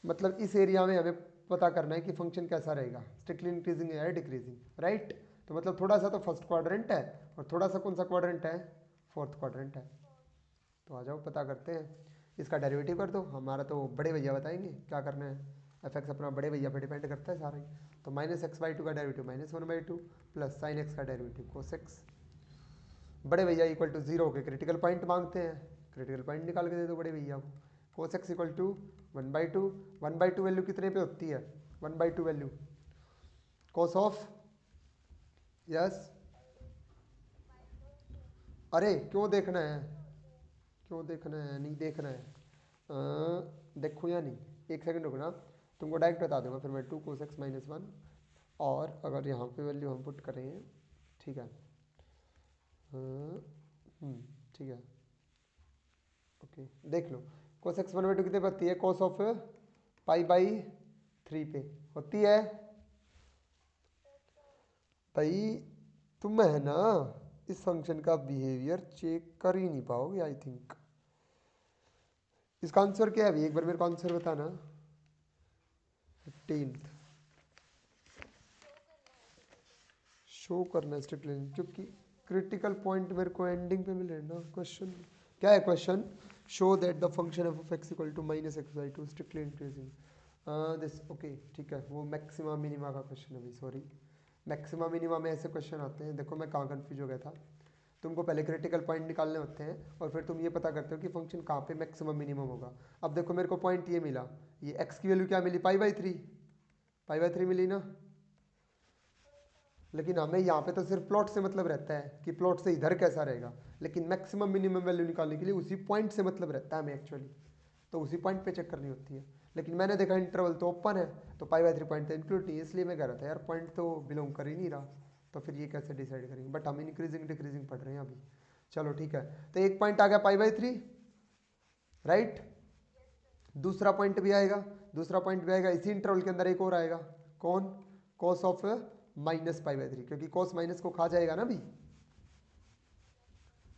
मतलब इस एरिया में हमें पता करना है कि फंक्शन कैसा रहेगा, स्ट्रिक्टली इंक्रीजिंग या डिक्रीजिंग, राइट? तो मतलब थोड़ा सा तो फर्स्ट क्वाड्रेंट है और थोड़ा सा कौन सा क्वाड्रेंट है, फोर्थ क्वाड्रेंट है। तो आ जाओ पता करते हैं, इसका डेरिवेटिव कर दो। हमारा तो बड़े भैया बताएंगे क्या करना है, एफ अपना बड़े भैया पे डिपेंड करता है सारा ही। तो -x/2 का डेरिवेटिव -1/2 प्लस sin x का डेरिवेटिव cos x। बड़े भैया इक्वल टू 0 के क्रिटिकल पॉइंट मांगते हैं, क्रिटिकल पॉइंट निकाल के दे दो बड़े भैया को। cos x equal to 1/2, 1/2 value कितने पे होती है, 1/2 वैल्यू cos ऑफ, यस, अरे क्यों देखना है, क्यों देखना है, नहीं देखना है, देखो या नहीं, एक सेकंड रुकना, तुमको डायरेक्ट बता दूंगा फिर मैं। 2 cos x -1, और अगर यहाँ पे वैल्यू हम पुट करें, ठीक है, ठीक है, ओके, देख लो cos x 1/2 कितने पे होती है, cos ऑफ π/3 पे होती है भाई। तुम है ना इस फंक्शन का बिहेवियर चेक कर ही नहीं पाओगे आई थिंक। इसका आंसर क्या है अभी, एक बार मेरे को आंसर बताना। 15th शो करना स्ट्रिक्ट लाइन, क्योंकि क्रिटिकल पॉइंट मेरे को एंडिंग पे मिले ना। क्वेश्चन क्या है, question show that the function of x equal to -x/2 strictly increasing this, okay ठीक है, वो मैक्सिमा मिनिमा का क्वेश्चन है भाई, सॉरी। मैक्सिमा मिनिमा में ऐसे क्वेश्चन आते हैं, देखो मैं कहाँ कंफ्यूज हो गया था। तुमको पहले क्रिटिकल पॉइंट निकालने होते हैं और फिर तुम ये पता करते हो कि फंक्शन कहाँ पे मैक्सिमम मिनिमम होगा। अब देखो मेरे को पॉइंट ये मिला, ये x की वैल्यू क्या मिली, π/3 मिली ना। लेकिन हमें यहाँ पे तो सिर्फ प्लॉट से मतलब रहता है कि प्लॉट से इधर कैसा रहेगा, लेकिन मैक्सिमम मिनिमम वैल्यू निकालने के लिए उसी पॉइंट से मतलब रहता है हमें एक्चुअली, तो उसी पॉइंट पे चेक करनी होती है। लेकिन मैंने देखा इंटरवल तो ओपन है, तो π/3 पॉइंट तो इंक्लूड नहीं है, इसलिए मैं कह रहा था यार पॉइंट तो बिलोंग कर ही नहीं रहा, तो फिर ये कैसे डिसाइड करेंगे। बट हम इंक्रीजिंग डिक्रीजिंग पढ़ रहे हैं अभी। चलो ठीक है, तो एक पॉइंट आ गया π/3, राइट। दूसरा पॉइंट भी आएगा, दूसरा पॉइंट भी आएगा इसी इंटरवल के अंदर, एक और आएगा, कौन, cos ऑफ -π/3, क्योंकि cos माइनस को खा जाएगा ना भी,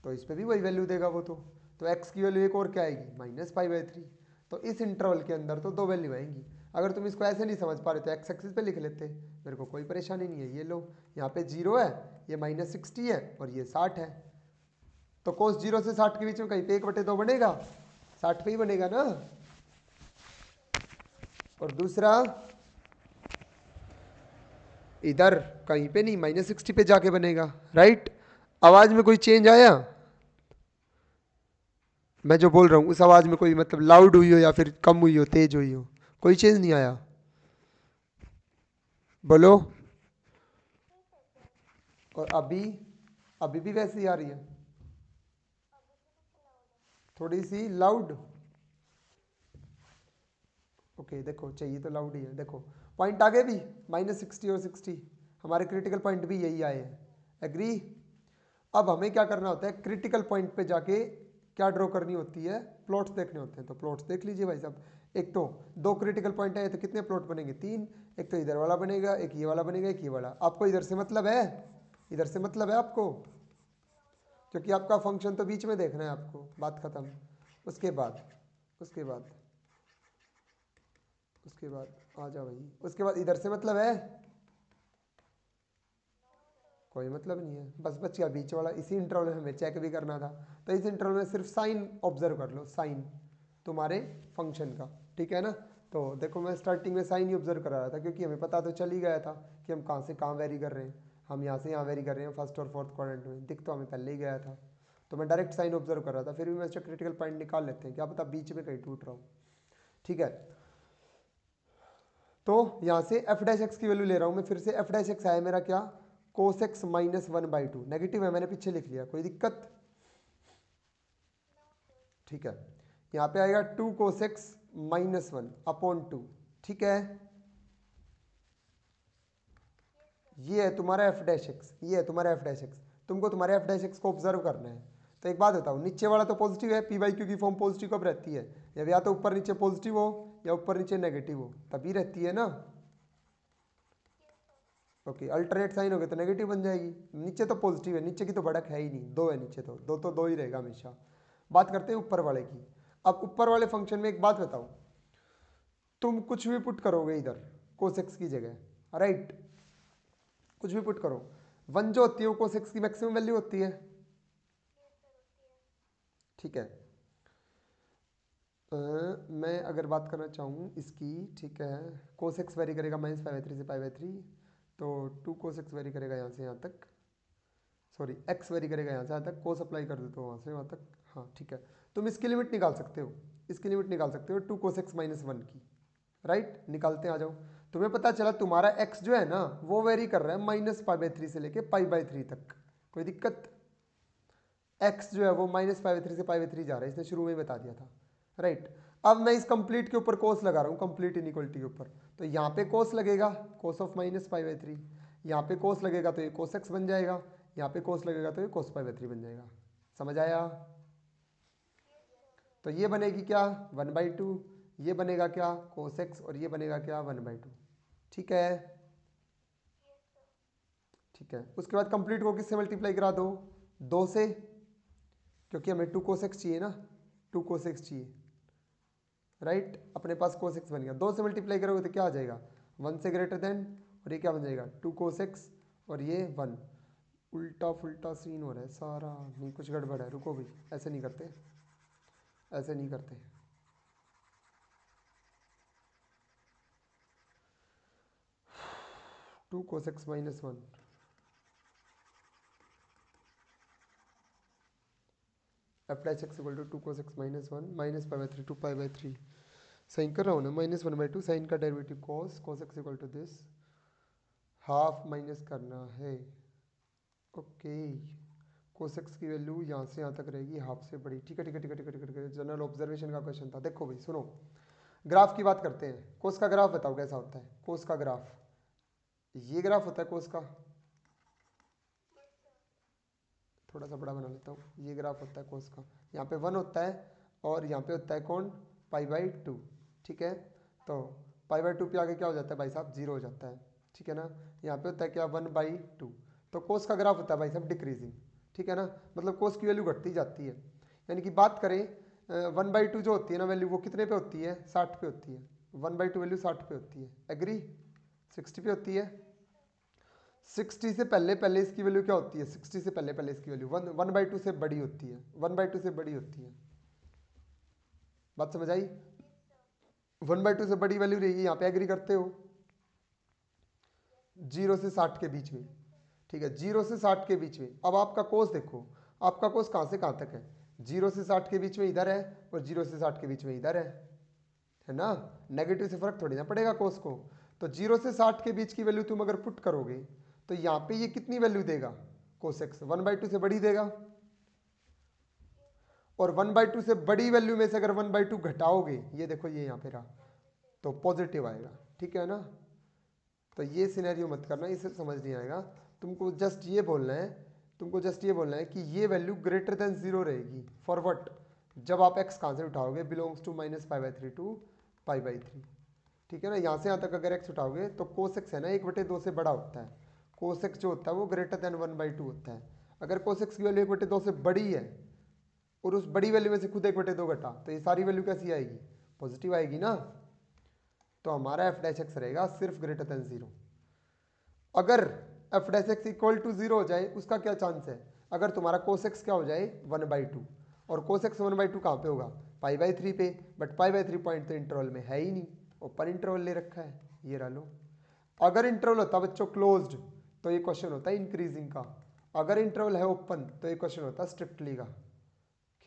तो इस पे भी वही वैल्यू देगा वो। तो x की वैल्यू एक और क्या आएगी, -π/3। तो इस इंटरवल के अंदर तो दो वैल्यू आएंगी। अगर तुम इसको ऐसे नहीं समझ पा रहे तो x एक्सिस पे लिख लेते, मेरे को कोई परेशानी नहीं है। ये लो, यहाँ पे 0 है, ये -60 है और ये 60 है, तो cos 0 से 60 के बीच में कहीं पे 1/2 बनेगा, 60 पे ही बनेगा ना। और दूसरा इधर कहीं पे नहीं, -60 पे जाके बनेगा, राइट। आवाज में कोई चेंज आया, मैं जो बोल रहा हूँ उस आवाज में कोई मतलब लाउड हुई हो या फिर कम हुई हो, तेज हुई हो, कोई चेंज नहीं आया, बोलो। और अभी, अभी भी वैसी आ रही है, थोड़ी सी लाउड, ओके देखो चाहिए तो लाउड ही है। देखो पॉइंट आगे भी -60 और 60, हमारे क्रिटिकल पॉइंट भी यही आए हैं, एग्री। अब हमें क्या करना होता है, क्रिटिकल पॉइंट पे जाके क्या ड्रॉ करनी होती है, प्लॉट्स देखने होते हैं। तो प्लॉट्स देख लीजिए भाई साहब, एक तो दो क्रिटिकल पॉइंट है तो कितने प्लॉट बनेंगे, 3। एक तो इधर वाला बनेगा, एक ये वाला बनेगा, एक ये वाला। आपको इधर से मतलब है, इधर से मतलब है आपको, क्योंकि आपका फंक्शन तो बीच में देखना है आपको, बात खत्म। उसके बाद, उसके बाद, उसके बाद आ जाओ भाई, उसके बाद इधर से मतलब है, कोई मतलब नहीं है, बस बच गया बीच वाला। इसी इंटरवल में हमें चेक भी करना था, तो इस इंटरवल में सिर्फ साइन ऑब्जर्व कर लो, साइन तुम्हारे फंक्शन का, ठीक है ना। तो देखो मैं स्टार्टिंग में साइन ही ऑब्जर्व करा रहा था, क्योंकि हमें पता तो चल ही गया था कि हम कहाँ से कहाँ वेरी कर रहे हैं। हम यहाँ से यहाँ वेरी कर रहे हैं फर्स्ट और फोर्थ क्वाड्रेंट में, दिख तो हमें पहले ही गया था। तो मैं डायरेक्ट साइन ऑब्जर्व कर रहा था, फिर भी मैं इसका क्रिटिकल पॉइंट निकाल लेते हैं, क्या पता बीच में कहीं टूट रहा हूँ, ठीक है। तो यहाँ से f' की वैल्यू ले रहा हूँ मैं, फिर से f' आया मेरा क्या, cos x -1/2, नेगेटिव है मैंने पीछे लिख लिया, कोई दिक्कत, ठीक है। यहाँ पे आएगा 2 cos x -1/2, ठीक है। ये है तुम्हारा f', ये है तुम्हारा f'। तुमको तुम्हारे f' को ऑब्जर्व करना है। तो एक बात बताओ, नीचे वाला तो पॉजिटिव है, पी बाई क्यू की फॉर्म पॉजिटिव कब रहती है, जब या तो ऊपर नीचे पॉजिटिव हो या ऊपर नीचे नेगेटिव हो, तभी रहती है ना। ओके, अल्टरनेट साइन हो गया तो नेगेटिव बन जाएगी। नीचे तो पॉजिटिव है, नीचे की तो बढ़त है ही नहीं, 2 है नीचे, तो 2 ही रहेगा हमेशा। बात करते हैं ऊपर वाले की। अब ऊपर वाले फंक्शन में एक बात बताओ, तुम कुछ भी पुट करोगे इधर कोसेक्स की जगह, राइट, कुछ भी पुट करो, वन जो होती है वो कोसेक्स की मैक्सिमम वैल्यू होती है, ठीक है। मैं अगर बात करना चाहूँ इसकी, ठीक है, कोसेक्स वेरी करेगा -π/3 से π/3, तो 2 कोसेक्स वेरी करेगा यहाँ से यहाँ तक, सॉरी एक्स वेरी करेगा यहाँ से यहाँ तक, कोस अप्लाई कर दो तो वहाँ से वहाँ तक, हाँ ठीक है। तुम इसकी लिमिट निकाल सकते हो, इसकी लिमिट निकाल सकते हो 2 कोसेक्स -1 की, राइट, निकालते आ जाओ। तुम्हें पता चला तुम्हारा x जो है ना वो वेरी कर रहा है -π/3 से लेके π/3 तक, कोई दिक्कत? x जो है वो -π/3 से π/3 जा रहा है, इसने शुरू में ही बता दिया था, राइट। अब मैं इस कंप्लीट के ऊपर कोस लगा रहा हूँ, कंप्लीट इनइक्वलिटी के ऊपर, तो यहाँ पे कोस लगेगा कोस ऑफ -π/3, यहाँ पे कोस लगेगा तो ये कोस x बन जाएगा, यहाँ पे कोस लगेगा तो ये कोस π/3 बन जाएगा। समझ आया? तो ये बनेगी क्या 1/2, ये बनेगा क्या कोस x, और ये बनेगा क्या 1/2, ठीक है, ठीक है। उसके बाद कंप्लीट को किससे मल्टीप्लाई करा दो, 2 से, क्योंकि हमें 2 कोस x चाहिए ना, 2 कोस x चाहिए, राइट। अपने पास कोस x बन गया, 2 से मल्टीप्लाई करोगे तो क्या आ जाएगा 1 से ग्रेटर देन, और ये क्या बन जाएगा 2 कोस x, और ये 1। उल्टा फुल्टा सीन हो रहा है सारा, नहीं कुछ गड़बड़ है, रुको भाई, ऐसे नहीं करते, ऐसे नहीं करते। 2 cos x -1, f dash x equal to 2 cos x -1 -π/3 2 π/3, sign कर रहा हूँ ना, -1/2 साइन का derivative cos, cos x equal to this, half minus करना है, ओके। कोस x की वैल्यू यहाँ से यहाँ तक रहेगी हाफ से बड़ी, ठीक है ठीक है ठीक है ठीक है ठीक है, जनरल ऑब्जर्वेशन का क्वेश्चन था। देखो भाई सुनो, ग्राफ की बात करते हैं, कोस का ग्राफ बताओ कैसा होता है, कोस का ग्राफ, ये ग्राफ होता है कोस का, थोड़ा सा बड़ा बना लेता हूँ, ये ग्राफ होता है कोस का, यहाँ पे 1 होता है, और यहाँ पे होता है कौन π/2, ठीक है। तो π/2 पे आगे क्या हो जाता है भाई साहब 0 हो जाता है, ठीक है ना। यहाँ पे होता है क्या 1/2, तो कोस का ग्राफ होता है भाई साहब डिक्रीजिंग, ठीक है ना, मतलब कोस की वैल्यू घटती जाती है। यानी कि बात करें 1/2 जो होती है ना वैल्यू, वो कितने पे होती है 60 पे होती है, 1/2 वैल्यू 60 पे होती है, एग्री, 60 पे होती है। 60 से पहले पहले इसकी वैल्यू क्या होती है, 60 से पहले पहले इसकी वैल्यू 1/2 से बड़ी होती है, 1/2 से बड़ी होती है, बात समझ आई? 1/2 से बड़ी वैल्यू रहेगी, यहाँ पे एग्री करते हो, 0 से 60 के बीच में, ठीक है, 0 से 60 के बीच में। अब आपका कोस देखो, आपका कोस कहाँ से कहाँ तक है, 0 से 60 के बीच में इधर है, और 0 से 60 के बीच में इधर है ना, नेगेटिव से फर्क थोड़ी ना पड़ेगा कोस को। तो 0 से 60 के बीच की वैल्यू तुम अगर पुट करोगे तो यहाँ पे ये कितनी वैल्यू देगा कोस एक्स, 1/2 से बड़ी देगा, और 1/2 से बड़ी वैल्यू में से अगर 1/2 घटाओगे, ये देखो ये यहाँ पे रहा, तो पॉजिटिव आएगा, ठीक है ना। तो ये सिनेरियो मत करना, इसे समझ नहीं आएगा, तुमको जस्ट ये बोलना है, तुमको जस्ट ये बोलना है कि ये वैल्यू ग्रेटर देन 0 रहेगी फॉर व्हाट, जब आप x कहाँ से उठाओगे, बिलोंग्स टू -π/3 टू π/3, ठीक है ना। यहाँ से यहाँ तक अगर x उठाओगे तो कोस x है ना 1/2 से बड़ा होता है, कोस x जो होता है वो ग्रेटर देन 1/2 होता है। अगर कोस x की वैल्यू 1/2 से बड़ी है, और उस बड़ी वैल्यू में से खुद 1/2 घटा, तो ये सारी वैल्यू कैसी आएगी, पॉजिटिव आएगी ना। तो हमारा एफ डैश एक्स रहेगा सिर्फ ग्रेटर देन 0। अगर f dash x equal to 0 हो जाए, उसका क्या चांस है, अगर तुम्हारा कोस एक्स क्या हो जाए 1/2, और कोस एक्स 1/2 कहाँ पे होगा π/3 पे, बट π/3 पॉइंट तो इंटरवल में है ही नहीं, ओपन इंटरवल ले रखा है, ये रह लो। अगर इंटरवल होता बच्चों क्लोज्ड तो ये क्वेश्चन होता है इंक्रीजिंग का, अगर इंटरवल है ओपन तो ये क्वेश्चन होता है स्ट्रिक्टली का।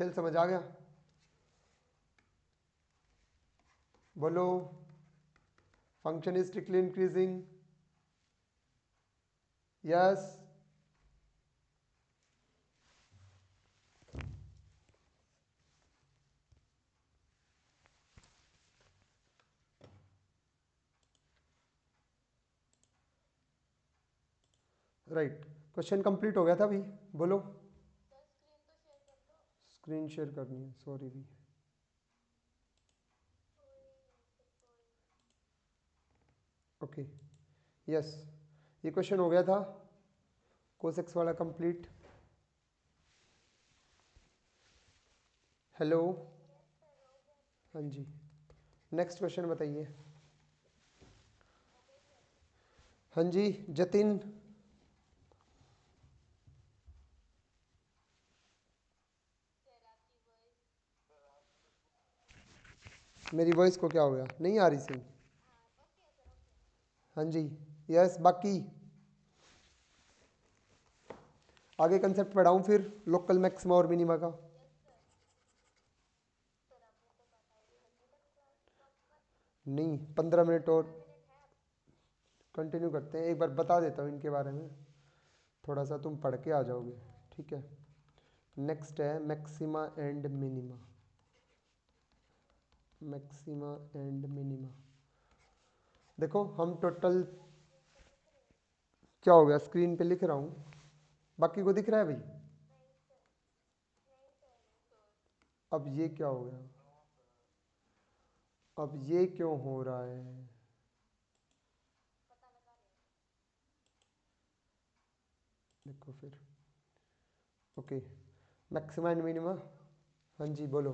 खेल समझ आ गया? बोलो, function is strictly increasing, yes. Right, question complete हो गया था अभी, बोलो। स्क्रीन शेयर करनी है, सॉरी भी। ओके, यस, ये क्वेश्चन हो गया था कोस एक्स वाला कंप्लीट। हेलो। हाँ जी, नेक्स्ट क्वेश्चन बताइए। हाँ जी जतिन। मेरी वॉइस को क्या हो गया, नहीं आ रही सही? हाँ जी। यस, बाकी आगे कंसेप्ट पढ़ाऊँ फिर लोकल मैक्सिमा और मिनिमा का? नहीं, 15 मिनट और कंटिन्यू करते हैं। एक बार बता देता हूँ इनके बारे में, थोड़ा सा तुम पढ़ के आ जाओगे। ठीक है, नेक्स्ट है maxima and minima. Maxima and minima, देखो हम टोटल, क्या हो गया, स्क्रीन पे लिख रहा हूँ, बाकी को दिख रहा है भाई? अब ये क्या हो गया, अब ये क्यों हो रहा है? देखो फिर, ओके, मैक्सिमा एंड मिनिमा। हाँ जी बोलो।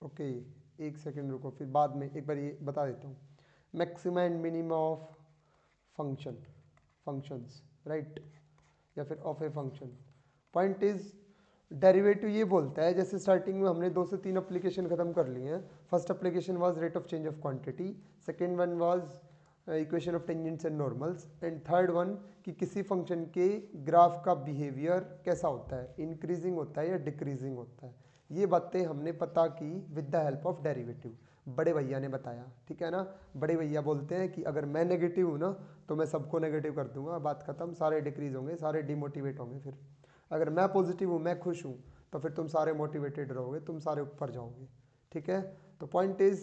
ओके, एक सेकंड रुको, फिर बाद में एक बार ये बता देता हूँ। Maxima and minima of function, functions, right, या फिर of a function. Point is, derivative ये बोलता है, जैसे स्टार्टिंग में हमने 2 से 3 एप्लीकेशन खत्म कर लिए हैं। First application was rate of change of quantity, second one was equation of tangents and normals, and third one कि किसी फंक्शन के ग्राफ का बिहेवियर कैसा होता है, इंक्रीजिंग होता है या डिक्रीजिंग होता है। ये बातें हमने पता की with the help of derivative, बड़े भैया ने बताया। ठीक है ना, बड़े भैया बोलते हैं कि अगर मैं नेगेटिव हूँ ना तो मैं सबको नेगेटिव कर दूंगा, बात खत्म, सारे डिक्रीज होंगे, सारे डिमोटिवेट होंगे। फिर अगर मैं पॉजिटिव हूँ, मैं खुश हूँ, तो फिर तुम सारे मोटिवेटेड रहोगे, तुम सारे ऊपर जाओगे। ठीक है, तो point is,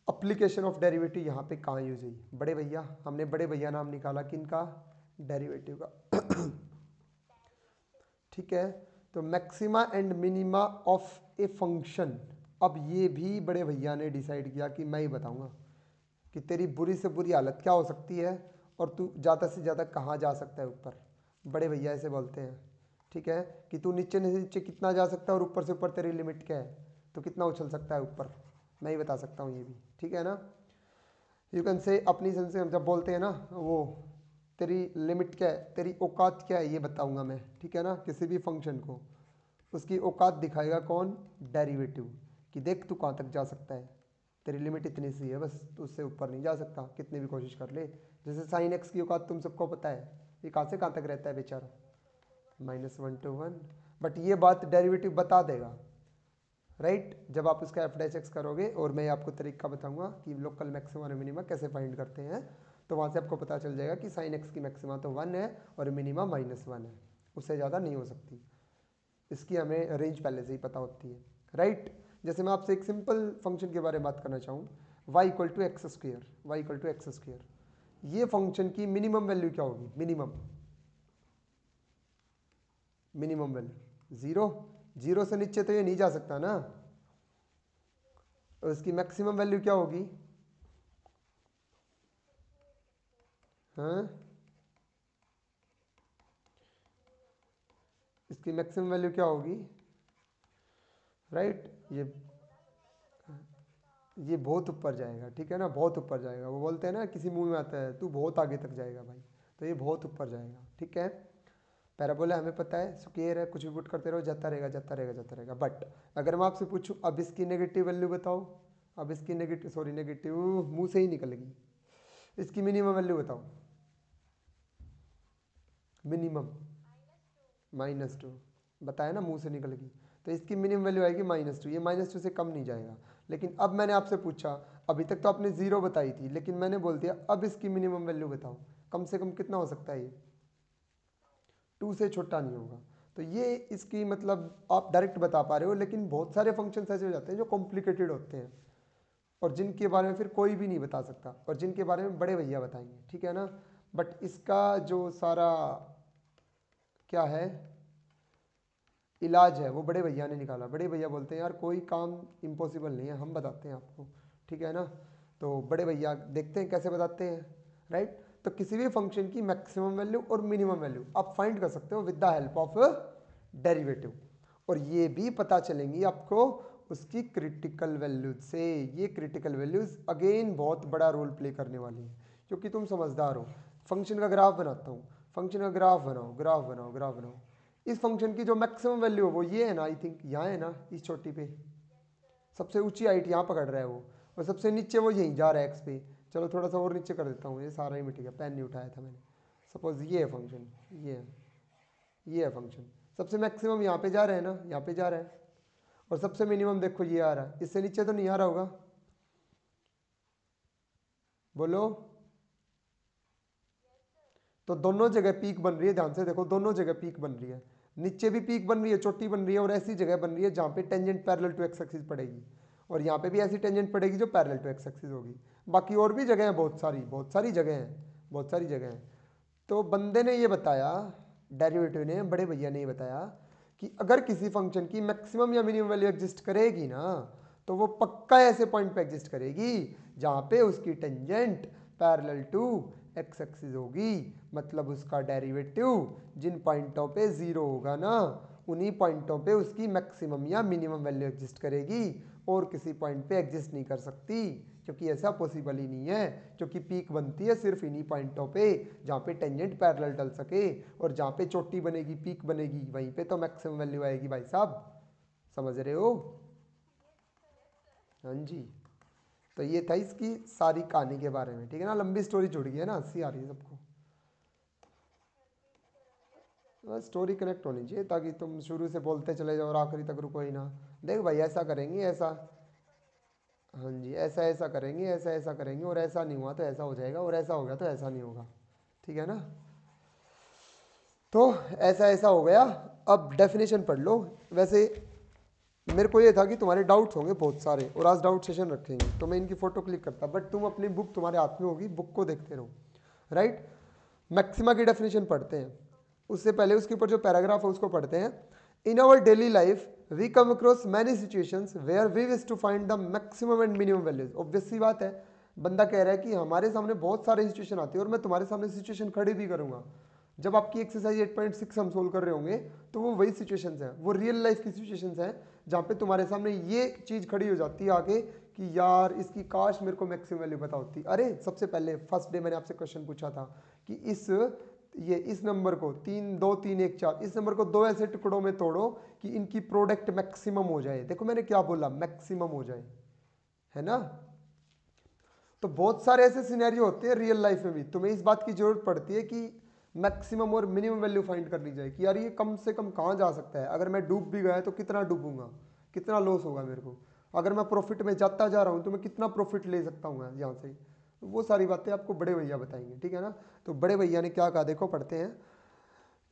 application of derivative यहाँ पे कहाँ यूज हुई? बड़े भैया, हमने बड़े भैया नाम निकाला किनका? डेरिवेटिव का। ठीक है, तो maxima and minima of a function, अब ये भी बड़े भैया ने डिसाइड किया कि मैं ही बताऊंगा कि तेरी बुरी से बुरी हालत क्या हो सकती है और तू ज़्यादा से ज़्यादा कहाँ जा सकता है ऊपर। बड़े भैया ऐसे बोलते हैं। ठीक है, कि तू नीचे से नीचे कितना जा सकता है और ऊपर से ऊपर तेरी लिमिट क्या है, तो कितना उछल सकता है ऊपर, मैं ही बता सकता हूँ ये भी। ठीक है ना, यू कैन से, अपनी सेंस से हम जब बोलते हैं ना, वो तेरी लिमिट क्या है, तेरी औकात क्या है, ये बताऊंगा मैं। ठीक है ना, किसी भी फंक्शन को उसकी औकात दिखाएगा कौन? डेरिवेटिव, कि देख तू कहाँ तक जा सकता है, तेरी लिमिट इतनी सी है बस, तू उससे ऊपर नहीं जा सकता, कितनी भी कोशिश कर ले। जैसे साइन एक्स की औकात तुम सबको पता है, ये कहाँ से कहाँ तक रहता है बेचारा, -1 to 1। बट ये बात डेरिवेटिव बता देगा, राइट, जब आप उसका एफ डैश एक्स करोगे, और मैं आपको तरीका बताऊंगा कि लोकल मैक्सिमा और मिनिमा कैसे फाइंड करते हैं, तो वहाँ से आपको पता चल जाएगा कि साइन एक्स की मैक्सिमा तो 1 है और मिनिमा -1 है, उससे ज़्यादा नहीं हो सकती। इसकी हमें रेंज पहले से ही पता होती है, राइट। जैसे मैं आपसे एक सिंपल फंक्शन के बारे में बात करना चाहूँ, y equal to x square, y equal to x square, ये फंक्शन की मिनिमम वैल्यू क्या होगी? Minimum, minimum value zero, zero से नीचे तो ये नहीं जा सकता ना, और इसकी मैक्सिमम वैल्यू क्या होगी? हाँ, इसकी मैक्सिमम वैल्यू क्या होगी, राइट? ये बहुत ऊपर जाएगा, ठीक है ना, बहुत ऊपर जाएगा। वो बोलते हैं ना, किसी मूवी में आता है, तू बहुत आगे तक जाएगा भाई, तो ये बहुत ऊपर जाएगा। ठीक है, पैराबोला हमें पता है, स्क्वायर है, कुछ भी पुट करते रहो, जाता रहेगा जाता रहेगा जाता रहेगा। बट अगर मैं आपसे पूछूं अब इसकी नेगेटिव वैल्यू बताओ, अब इसकी नेगेटिव, सॉरी नेगेटिव मुंह से ही निकलेगी, इसकी मिनिमम वैल्यू बताओ, मिनिमम -2, बताया ना, मुंह से निकलेगी, तो इसकी मिनिमम वैल्यू आएगी -2, ये -2 से कम नहीं जाएगा। लेकिन अब मैंने आपसे पूछा, अभी तक तो आपने 0 बताई थी, लेकिन मैंने बोल दिया अब इसकी मिनिमम वैल्यू बताओ, कम से कम कितना हो सकता है ये? 2 से छोटा नहीं होगा। तो ये इसकी मतलब आप डायरेक्ट बता पा रहे हो, लेकिन बहुत सारे फंक्शंस ऐसे हो जाते हैं जो कॉम्प्लिकेटेड होते हैं और जिनके बारे में फिर कोई भी नहीं बता सकता, और जिनके बारे में बड़े भैया बताएंगे। ठीक है ना, बट इसका जो सारा क्या है इलाज है, वो बड़े भैया ने निकाला। बड़े भैया बोलते हैं यार कोई काम इम्पॉसिबल नहीं है, हम बताते हैं आपको। ठीक है ना, तो बड़े भैया देखते हैं कैसे बताते हैं, राइट। तो किसी भी फंक्शन की मैक्सिमम वैल्यू और मिनिमम वैल्यू आप फाइंड कर सकते हो with the help of derivative, और ये भी पता चलेंगी आपको उसकी क्रिटिकल वैल्यूज से। ये क्रिटिकल वैल्यूज अगेन बहुत बड़ा रोल प्ले करने वाली है, क्योंकि तुम समझदार हो। फंक्शन का ग्राफ बनाता हूँ, फंक्शन का ग्राफ बनाओ, ग्राफ बनाओ, ग्राफ बनाओ। इस फंक्शन की जो मैक्सिमम वैल्यू है वो ये है ना, आई थिंक यहाँ है ना, इस चोटी पे सबसे ऊंची हाइट यहाँ पकड़ रहा है वो, और सबसे नीचे वो यहीं जा रहा है एक्स पे। चलो थोड़ा सा और नीचे कर देता हूँ, ये सारा ही मिट गया, पेन नहीं उठाया था मैंने। सपोज ये है फंक्शन, ये है फंक्शन, सबसे मैक्सिमम यहाँ पे जा रहा है ना, यहाँ पे जा रहा है, और सबसे मिनिमम देखो ये आ रहा है, इससे नीचे तो नहीं आ रहा होगा, बोलो। तो दोनों जगह पीक बन रही है, ध्यान से देखो, दोनों जगह पीक बन रही है, नीचे भी पीक बन रही है, चोटी बन रही है, और ऐसी जगह बन रही है जहाँ पे tangent parallel to x axis पड़ेगी, और यहाँ पे भी ऐसी टेंजेंट पड़ेगी जो पैरेलल टू एक्स एक्सिस होगी। बाकी और भी जगह है, बहुत सारी, बहुत सारी जगह हैं, बहुत सारी जगह हैं। तो बंदे ने ये बताया, डेरिवेटिव ने, बड़े भैया ने ये बताया कि अगर किसी फंक्शन की मैक्सिमम या मिनिमम वैल्यू एग्जिस्ट करेगी ना, तो वो पक्का ऐसे पॉइंट पे एग्जिस्ट करेगी जहाँ पे उसकी tangent parallel to x axis होगी। मतलब उसका डेरिवेटिव जिन पॉइंटों पे जीरो होगा ना, उन्हीं पॉइंटों पे उसकी मैक्सिमम या मिनिमम वैल्यू एग्जिस्ट करेगी, और किसी पॉइंट पे एग्जिस्ट नहीं कर सकती, क्योंकि ऐसा पॉसिबल ही नहीं है। क्योंकि पीक बनती है सिर्फ इन्हीं पॉइंटों पे जहाँ पे टेंजेंट पैरेलल डल सके, और जहाँ पे चोटी बनेगी, पीक बनेगी, वहीं पे तो मैक्सिमम वैल्यू आएगी भाई साहब, समझ रहे हो? हाँ जी। तो ये था इसकी सारी कहानी के बारे में, ठीक है ना, लंबी स्टोरी जुड़ गई है ना, हंसी आ रही है सबको। बस स्टोरी कनेक्ट होनी चाहिए, ताकि तुम शुरू से बोलते चले जाओ और आखिरी तक रुको ही ना। देख भाई ऐसा करेंगे, ऐसा, हाँ जी, ऐसा ऐसा करेंगे, ऐसा ऐसा करेंगे, और ऐसा नहीं हुआ तो ऐसा हो जाएगा, और ऐसा हो गया तो ऐसा नहीं होगा, ठीक है ना। तो ऐसा ऐसा हो गया। अब डेफिनेशन पढ़ लो। वैसे मेरे को ये था कि तुम्हारे डाउट्स होंगे बहुत सारे, और आज डाउट सेशन रखेंगे, तो मैं इनकी फोटो क्लिक करता, बट तुम अपनी बुक तुम्हारे हाथ में होगी, बुक को देखते रहो, राइट। मैक्सिमा की डेफिनेशन पढ़ते हैं, उससे पहले उसके ऊपर जो पैराग्राफ है उसको पढ़ते हैं। In our daily life we come across many situations where we wish to find the maximum and minimum values. Obvious सी बात है, बंदा कह रहा है कि हमारे सामने बहुत सारे सिचुएशन आती है, और मैं तुम्हारे सामने सिचुएशन खड़ी भी करूंगा। जब आपकी एक्सरसाइज 8.6 हम सोल्व कर रहे होंगे, तो वो वही सिचुएशंस हैं, वो रियल लाइफ की सिचुएशंस हैं, जहाँ पे तुम्हारे सामने ये चीज़ खड़ी हो जाती है आगे कि यार इसकी काश मेरे को मैक्सिमम वैल्यू पता होती। अरे सबसे पहले फर्स्ट डे मैंने आपसे क्वेश्चन पूछा था कि इस नंबर को 3 2 3 1 4, इस नंबर को दो ऐसे टुकड़ों में तोड़ो कि इनकी प्रोडक्ट मैक्सिमम हो जाए। देखो मैंने क्या बोला, मैक्सिमम हो जाए, है ना। तो बहुत सारे ऐसे सिनेरियो होते हैं रियल लाइफ में भी, तुम्हें इस बात की जरूरत पड़ती है कि मैक्सिमम और मिनिमम वैल्यू फाइंड कर ली जाए कि यार ये कम से कम कहाँ जा सकता है, अगर मैं डूब भी गया तो कितना डूबूंगा, कितना लॉस होगा मेरे को, अगर मैं प्रॉफिट में जाता जा रहा हूँ तो मैं कितना प्रॉफिट ले सकता हूँ यहाँ से। तो वो सारी बातें आपको बड़े भैया बताएंगे, ठीक है ना। तो बड़े भैया ने क्या कहा, देखो पढ़ते हैं।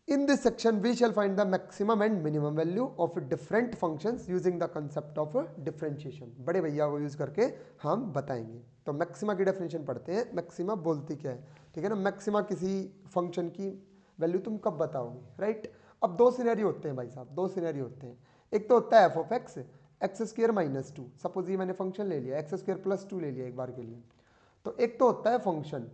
In this section, we shall find the maximum and minimum value of different functions using the concept of differentiation। बड़े भैया को यूज करके हम बताएंगे। तो मैक्सिमा की डेफिनेशन पढ़ते हैं। मैक्सिमा बोलती क्या है, ठीक है ना। मैक्सिमा किसी फंक्शन की वैल्यू तुम कब बताओगे, राइट। अब दो सिनेरियो होते हैं भाई साहब, दो सिनेरियो होते हैं। एक तो होता है f of x, x square -2, suppose ये मैंने फंक्शन ले लिया, एक्स स्क्र +2 ले लिया एक बार के लिए। तो एक तो होता है फंक्शन,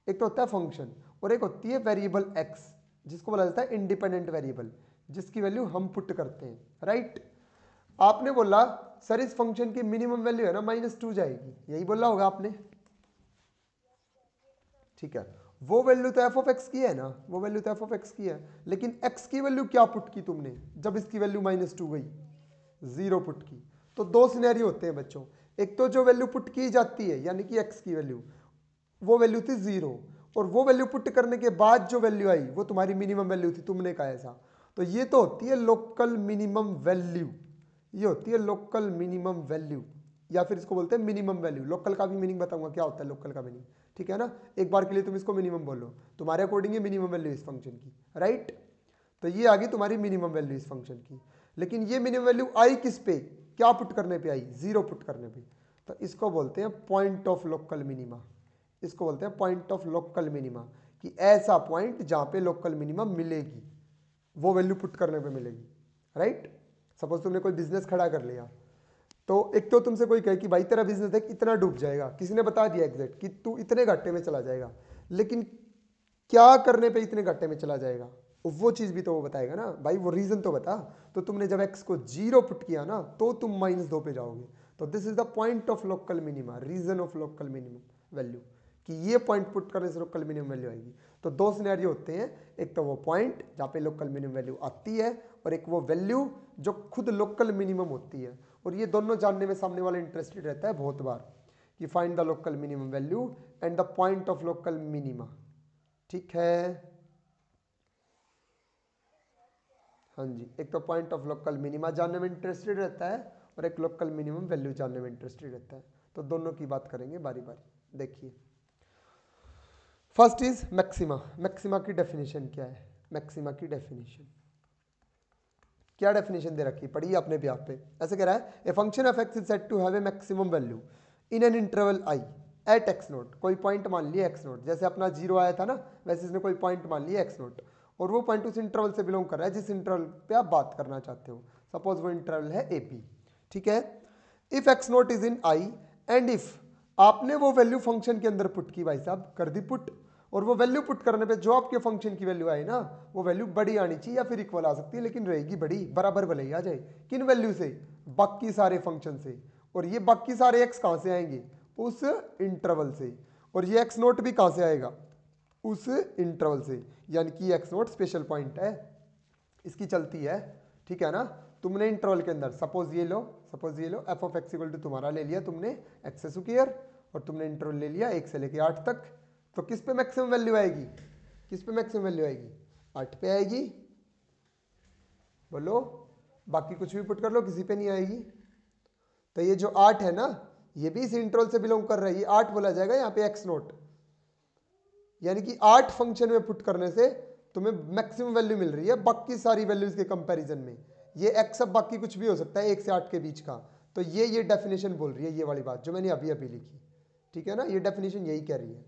एक तो होता है फंक्शन, और एक होती है वेरिएबल एक्स, जिसको बोला जाता है इंडिपेंडेंट वेरिएबल, जिसकी वैल्यू हम पुट करते हैं, राइट। आपने बोला सर इस फंक्शन की मिनिमम वैल्यू है ना -2 जाएगी, यही बोला होगा आपने, ठीक है। वो वैल्यू तो एफ ऑफ एक्स की है ना, वो वैल्यू तो एफ ऑफ एक्स की है, लेकिन एक्स की वैल्यू क्या पुट की तुमने जब इसकी वैल्यू -2 गई, 0 पुट की। तो दो सिनेरियो होते हैं बच्चों, एक तो जो वैल्यू पुट की जाती है यानी कि एक्स की वैल्यू, वो वैल्यू थी 0, और वो वैल्यू पुट करने के बाद जो वैल्यू आई वो तुम्हारी मिनिमम वैल्यू थी, तुमने कहा ऐसा। तो ये तो होती है लोकल मिनिमम वैल्यू, ये होती है लोकल मिनिमम वैल्यू, या फिर इसको बोलते हैं मिनिमम वैल्यू। लोकल का भी मीनिंग बताऊंगा क्या होता है लोकल का मीनिंग, ठीक है ना। एक बार के लिए तुम इसको मिनिमम बोलो, तुम्हारे अकॉर्डिंग ये मिनिमम वैल्यू इस फंक्शन की, राइट। तो ये आ गई तुम्हारी मिनिमम वैल्यू इस फंक्शन की, लेकिन ये मिनिमम वैल्यू आई किस पे, क्या पुट करने पे आई, 0 पुट करने पे। तो इसको बोलते हैं पॉइंट ऑफ लोकल मिनिमा, इसको बोलते हैं पॉइंट ऑफ लोकल मिनिमा, कि ऐसा पॉइंट जहां पे लोकल मिनिमम मिलेगी, वो वैल्यू पुट करने पे मिलेगी, राइट। सपोज तुमने कोई बिजनेस खड़ा कर लिया, तो एक तो तुमसे कोई कहे कि भाई तेरा बिजनेस है इतना डूब जाएगा, किसी ने बता दिया एग्जैक्ट कि तू इतने घाटे में चला जाएगा, लेकिन क्या करने पे इतने घाटे में चला जाएगा, वो चीज भी तो वो बताएगा ना भाई, वो रीजन तो बता। तो तुमने जब x को 0 पुट किया ना तो तुम -2 पे जाओगे। तो this is the point of local minima, region of local minimum value, कि ये पॉइंट पुट करने से लोकल मिनिमम वैल्यू आएगी। तो दो सिनेरियो होते हैं, एक तो वो पॉइंट जहाँ पे लोकल मिनिमम वैल्यू आती है, और एक वो वैल्यू जो खुद लोकल मिनिमम होती है। और ये दोनों जानने में सामने वाला इंटरेस्टेड रहता है बहुत बार, कि find the local minimum value and the point of local minima. ठीक है, हाँ जी, एक तो पॉइंट ऑफ लोकल मिनिमा जानने में इंटरेस्टेड रहता है, और एक लोकल मिनिमम वैल्यू जानने में इंटरेस्टेड रहता है। तो दोनों की बात करेंगे बारी बारी। देखिए, फर्स्ट इज मैक्सिमा। मैक्सिमा की डेफिनेशन क्या है? मैक्सिमा की डेफिनेशन क्या डेफिनेशन दे रखी है, पढ़िए अपने भी आप पे। ऐसे कह रहा है, a function of x is said to have a maximum value in an interval I at x nought. कोई पॉइंट मान लिया एक्स नोट, जैसे अपना 0 आया था ना, वैसे इसने कोई पॉइंट मान लिया एक्स नोट, और वो पॉइंट उस इंटरवल से बिलोंग कर रहा है जिस इंटरवल पे आप बात करना चाहते हो। सपोज वो इंटरवल है ए पी। ठीक है, if x note is in I and if आपने वो वैल्यू फंक्शन के अंदर पुट की, भाई साहब कर दी पुट, और वो वैल्यू पुट करने पे जो आपके फंक्शन की वैल्यू आई ना, वो वैल्यू बड़ी आनी चाहिए या फिर इक्वल आ सकती है, लेकिन रहेगी बड़ी, बराबर भले ही आ जाए। किन वैल्यू से? बाकी सारे फंक्शन से। और ये बाकी सारे एक्स कहां से आएंगे? उस इंटरवल से। और ये एक्स नोट भी कहां से आएगा? उस इंटरवल से। यानी कि एक्स नोट स्पेशल पॉइंट है, इसकी चलती है। ठीक है ना, तुमने इंटरवल के अंदर सपोज ये लो f of x equal to तुम्हारा ले लिया तुमने एक्स स्क्वायर, और तुमने इंटरवल ले लिया 1 से लेके 8 तक। तो किस पे मैक्सिमम वैल्यू आएगी? किस पे मैक्सिमम वैल्यू आएगी? 8 पे आएगी। बोलो, बाकी कुछ भी पुट कर लो, किसी पे नहीं आएगी। तो ये जो 8 है ना, ये भी इस इंटरवल से बिलोंग कर रहा है, ये 8 बोला जाएगा यहाँ पे एक्स नोट। यानी कि 8 फंक्शन में पुट करने से तुम्हें मैक्सिमम वैल्यू मिल रही है बाकी सारी वैल्यूज के कंपैरिजन में। ये एक्स अब बाकी कुछ भी हो सकता है 1 से 8 के बीच का। तो ये डेफिनेशन बोल रही है, ये वाली बात जो मैंने अभी अभी लिखी। ठीक है ना, ये डेफिनेशन यही कह रही है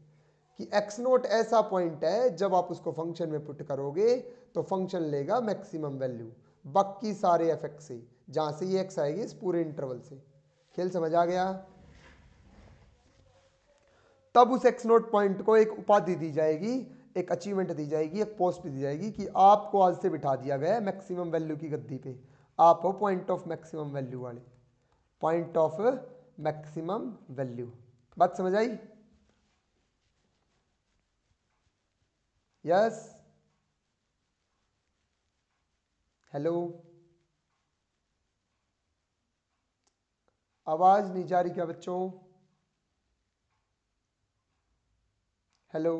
कि एक्स नोट ऐसा पॉइंट है जब आप उसको फंक्शन में पुट करोगे तो फंक्शन लेगा मैक्सिमम वैल्यू बाकी सारे एफ एक्स से, जहां से ये एक्स आएगी इस पूरे इंटरवल से। खेल समझ आ गया? तब उस एक्स नोट पॉइंट को एक उपाधि दी जाएगी, एक अचीवमेंट दी जाएगी, एक पोस्ट दी जाएगी कि आपको आज से बिठा दिया गया है मैक्सिमम वैल्यू की गद्दी पे। आप हो पॉइंट ऑफ मैक्सिमम वैल्यू वाले, पॉइंट ऑफ मैक्सिमम वैल्यू। बात समझ आई? यस, हेलो, आवाज नहीं जा रही क्या बच्चों? हेलो,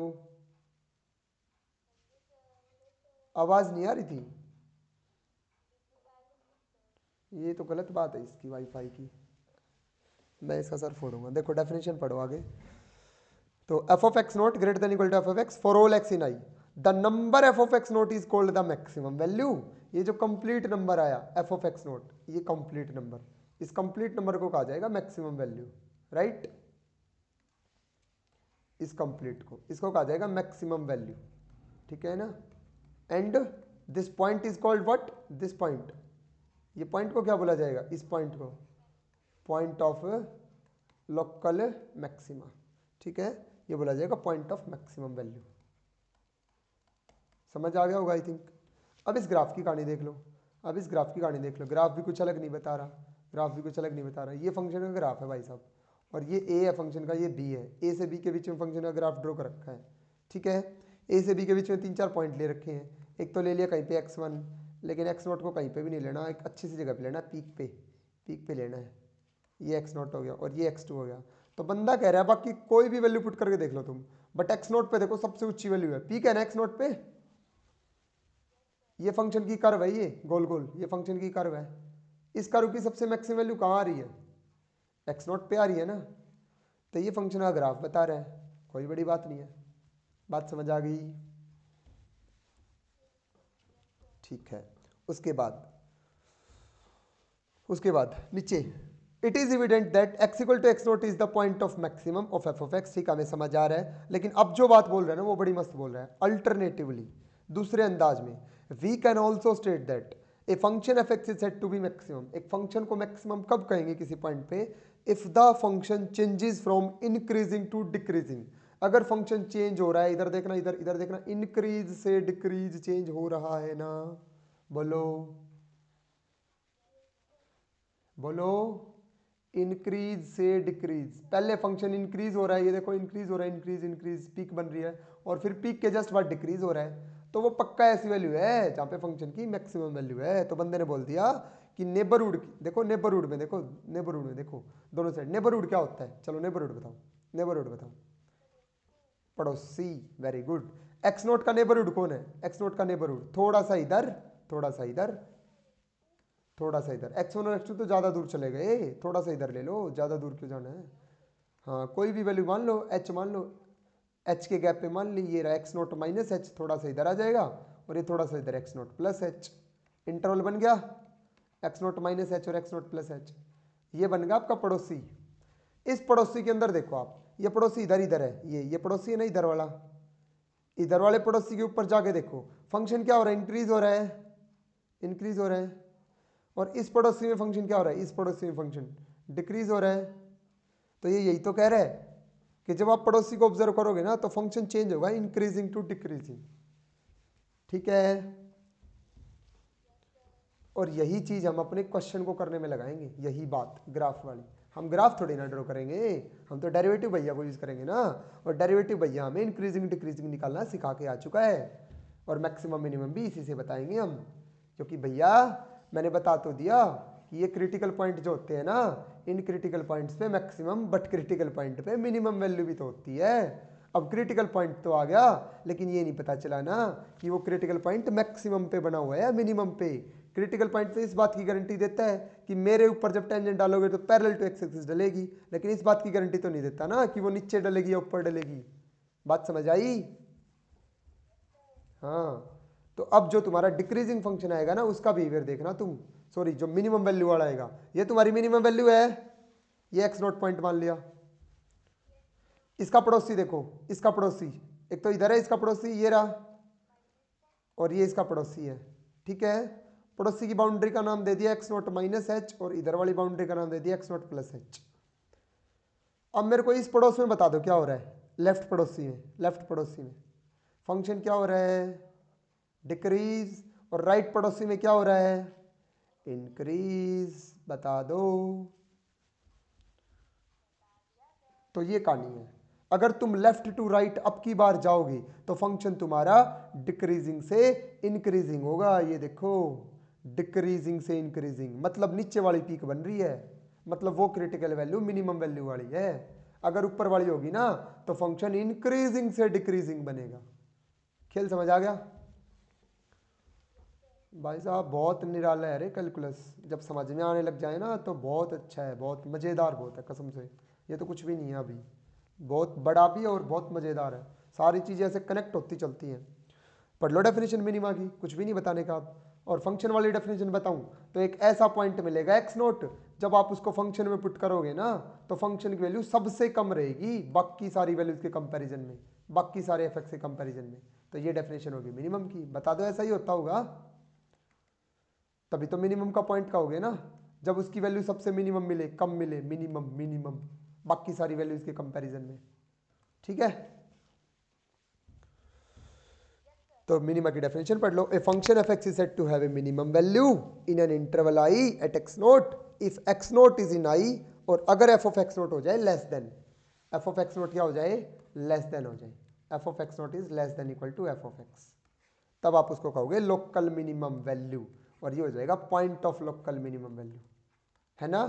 आवाज नहीं आ रही थी? ये तो गलत बात है इसकी वाईफाई की, मैं इसका सर फोड़ूंगा। देखो डेफिनेशन पढ़ो आगे। तो f of x nought greater than equal to f of x for all x in I, the number f of x note is called the maximum value. ये जो कंप्लीट नंबर आया f of x nought, ये complete number, इस complete number को कहा जाएगा maximum value. Right, इस complete को, इसको कहा जाएगा मैक्सिमम वैल्यू। ठीक है ना, and this point is called what? This point, ये पॉइंट को क्या बोला जाएगा? इस पॉइंट को पॉइंट ऑफ लोकल मैक्सिमा। ठीक है, ये बोला जाएगा पॉइंट ऑफ मैक्सिमम वैल्यू। समझ आ गया होगा आई थिंक। अब इस ग्राफ की कहानी देख लो, अब इस ग्राफ की कहानी देख लो। ग्राफ भी कुछ अलग नहीं बता रहा, ग्राफ भी कुछ अलग नहीं बता रहा। ये फंक्शन का ग्राफ है भाई साहब, और ये ए है फंक्शन का, ये बी है। ए से बी के बीच में फंक्शन का ग्राफ ड्रॉ कर रखा है। ठीक है, ए से बी के बीच में 3-4 पॉइंट ले रखे हैं। एक तो ले लिया कहीं पे x1, लेकिन x नोट को कहीं पे भी नहीं लेना, एक अच्छी सी जगह पे लेना, पीक पे लेना है। ये x नोट हो गया और ये x2 हो गया। तो बंदा कह रहा है बाकी कोई भी वैल्यू पुट करके देख लो तुम, बट x नोट पे देखो सबसे ऊंची वैल्यू है, पीक है ना x नोट पे। ये फंक्शन की कर्व है, ये गोल गोल, ये फंक्शन की कर्व है। इस कर्व की सबसे मैक्सिमम वैल्यू कहाँ आ रही है? x नोट पे आ रही है ना। तो ये फंक्शन का ग्राफ बता रहा है, कोई बड़ी बात नहीं है। बात समझ आ गई? ठीक है, उसके बाद नीचे, it is evident that x equal to x note is the point of maximum of f of x. ठीक है, हमें समझ आ रहा है, लेकिन अब जो बात बोल रहा है ना वो बड़ी मस्त बोल रहा है। अल्टरनेटिवली, दूसरे अंदाज में, we can also state that a function f x is said to be maximum. एक फंक्शन को मैक्सिमम कब कहेंगे किसी पॉइंट पे? If the function changes from increasing to decreasing. अगर फंक्शन चेंज हो रहा है, इधर देखना, इधर इधर देखना, इंक्रीज से डिक्रीज चेंज हो रहा है ना, बोलो बोलो, इंक्रीज से डिक्रीज। पहले फंक्शन इंक्रीज हो रहा है, ये देखो इंक्रीज हो रहा है, इंक्रीज इंक्रीज, पीक बन रही है, और फिर पीक के जस्ट बाद डिक्रीज हो रहा है, तो वो पक्का ऐसी वैल्यू है जहाँ पे फंक्शन की मैक्सिमम वैल्यू है। तो बंदे ने बोल दिया कि नेबरहुड, देखो नेबरहुड में, देखो नेबरहुड में, देखो दोनों साइड। नेबरहुड क्या होता है, चलो नेबरहुड बताओ, नेबरहुड बताओ। पड़ोसी, वेरी गुड। एक्स नोट का नेबरहुड कौन है, एक्स नोट का नेबरहुड थोड़ा सा इधर, थोड़ा सा इधर, थोड़ा सा इधर। x1 और x2 तो ज़्यादा दूर चले गए, थोड़ा सा इधर ले लो, ज़्यादा दूर क्यों जाना है। हाँ, कोई भी वैल्यू मान लो, h मान लो, h के गैप पे मान ली ये रहा x नोट माइनस एच, थोड़ा सा इधर आ जाएगा, और ये थोड़ा सा इधर x note plus H. Interval बन गया x नोट माइनस एच और x नोट प्लस एच, ये बन गया आपका पड़ोसी। इस पड़ोसी के अंदर देखो आप, ये पड़ोसी इधर इधर है, ये पड़ोसी है ना इधर वाला, इधर वाले पड़ोसी के ऊपर जाके देखो फंक्शन क्या हो रहा है, इंक्रीज हो रहा है, इंक्रीज हो रहा है। और इस पड़ोसी में फंक्शन क्या हो रहा है, इस पड़ोसी में फंक्शन डिक्रीज हो रहा है। तो ये यही तो कह रहा है कि जब आप पड़ोसी को ऑब्जर्व करोगे ना तो फंक्शन चेंज होगा इंक्रीजिंग टू डिक्रीजिंग, ठीक है। और यही चीज हम अपने क्वेश्चन को करने में लगाएंगे, यही बात ग्राफ वाली। हम ग्राफ थोड़ी ना ड्रॉ करेंगे, हम तो डेरिवेटिव भैया को यूज करेंगे ना, और डेरिवेटिव भैया हमें इंक्रीजिंग डिक्रीजिंग निकालना सिखा के आ चुका है, और मैक्सिमम मिनिमम भी इसी से बताएंगे हम। क्योंकि भैया मैंने बता तो दिया कि ये क्रिटिकल पॉइंट जो होते हैं ना, इन क्रिटिकल पॉइंट्स पे मैक्सिमम, बट क्रिटिकल पॉइंट पे मिनिमम वैल्यू भी तो होती है। अब क्रिटिकल पॉइंट तो आ गया, लेकिन ये नहीं पता चला ना कि वो क्रिटिकल पॉइंट मैक्सिमम पे बना हुआ है या मिनिमम पे। क्रिटिकल पॉइंट तो इस बात की गारंटी देता है कि मेरे ऊपर जब टेंजेंट डालोगे तो पैरेलल टू एक्स एक्सिस डलेगी, लेकिन इस बात की गारंटी तो नहीं देता ना कि वो नीचे डलेगी या ऊपर डलेगी। बात समझ आई। हाँ, तो अब जो तुम्हारा डिक्रीजिंग फंक्शन आएगा ना उसका बिहेवियर देखना तुम, सॉरी जो मिनिमम वैल्यू वाला आएगा, ये तुम्हारी मिनिमम वैल्यू है, ये एक्स नोट पॉइंट मान लिया। इसका पड़ोसी देखो, इसका पड़ोसी एक तो इधर है, इसका पड़ोसी ये रहा, और ये इसका पड़ोसी है, ठीक है। पड़ोसी की बाउंड्री का नाम दे दिया एक्स नोट माइनस एच, और इधर वाली बाउंड्री का नाम दे दिया एक्स नोट प्लस एच। अब मेरे को इस पड़ोस में बता दो क्या हो रहा है, लेफ्ट पड़ोसी में, लेफ्ट पड़ोसी में फंक्शन क्या हो रहा है, डिक्रीज, और राइट पड़ोसी में क्या हो रहा है, इंक्रीज, बता दो। तो ये कहानी है। अगर तुम लेफ्ट टू राइट अप की बार जाओगे तो फंक्शन तुम्हारा डिक्रीजिंग से इंक्रीजिंग होगा, ये देखो डिक्रीजिंग से इंक्रीजिंग, मतलब नीचे वाली पीक बन रही है, मतलब वो क्रिटिकल वैल्यू मिनिमम वैल्यू वाली है। अगर ऊपर वाली होगी ना तो फंक्शन इंक्रीजिंग से डिक्रीजिंग बनेगा। खेल समझ आ गया भाई साहब, बहुत निराला है रे कैलकुलस, जब समझ में आने लग जाए ना तो बहुत अच्छा है, बहुत मज़ेदार, बहुत है कसम से। ये तो कुछ भी नहीं है अभी, बहुत बड़ा भी है और बहुत मज़ेदार है, सारी चीज़ें ऐसे कनेक्ट होती चलती हैं। पढ़ लो डेफिनेशन मिनिमा की, कुछ भी नहीं बताने का अब। और फंक्शन वाली डेफिनेशन बताऊं तो एक ऐसा पॉइंट मिलेगा एक्स नोट, जब आप उसको फंक्शन में पुट करोगे ना तो फंक्शन की वैल्यू सबसे कम रहेगी बाकी सारी वैल्यूज के कंपैरिजन में, बाकी सारे एफ के कंपैरिजन में। तो ये डेफिनेशन होगी मिनिमम की, बता दो ऐसा ही होता होगा, तभी तो मिनिमम का पॉइंट कहोगे ना, जब उसकी वैल्यू सबसे मिनिमम मिले, कम मिले, मिनिमम मिनिमम बाकी सारी वैल्यूज के कंपैरिजन में, ठीक है। तो मिनिमा की डेफिनेशन पढ़ लो, a function f x is said to have a minimum value in an interval I at x naught if x note is in I, और अगर एफ ऑफ एक्स नोट हो जाए less than, f of x naught क्या हो जाए, less than हो जाए, f of x note is less than equal to f of x, तब आप उसको कहोगे लोकल मिनिमम वैल्यू, और ये हो जाएगा point of local minimum value, है ना।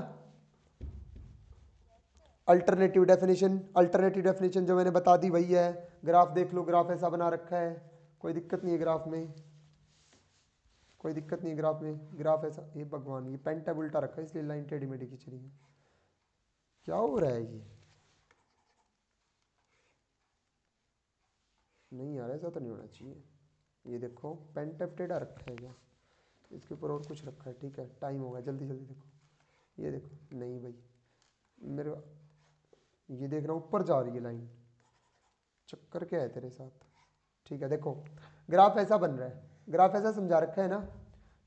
अल्टरनेटिव डेफिनेशन, अल्टरनेटिव डेफिनेशन जो मैंने बता दी वही है, ग्राफ देख लो, ग्राफ ऐसा बना रखा है, कोई दिक्कत नहीं है ग्राफ में, कोई दिक्कत नहीं है ग्राफ में, ग्राफ ऐसा, ये भगवान ये पेन टैब उल्टा रखा है इसलिए लाइन टेढ़ी मेढ़ी खींच रही है, क्या हो रहा है ये, नहीं यार ऐसा तो नहीं होना चाहिए। ये देखो पेन टैब टेढ़ा रखा है क्या, इसके ऊपर और कुछ रखा है, ठीक है टाइम होगा, जल्दी जल्दी देखो, ये देखो, नहीं भाई मेरे, ये देखना ऊपर जा रही है लाइन, चक्कर क्या है तेरे साथ, ठीक है। देखो ग्राफ ऐसा बन रहा है, ग्राफ ऐसा समझा रखा है ना,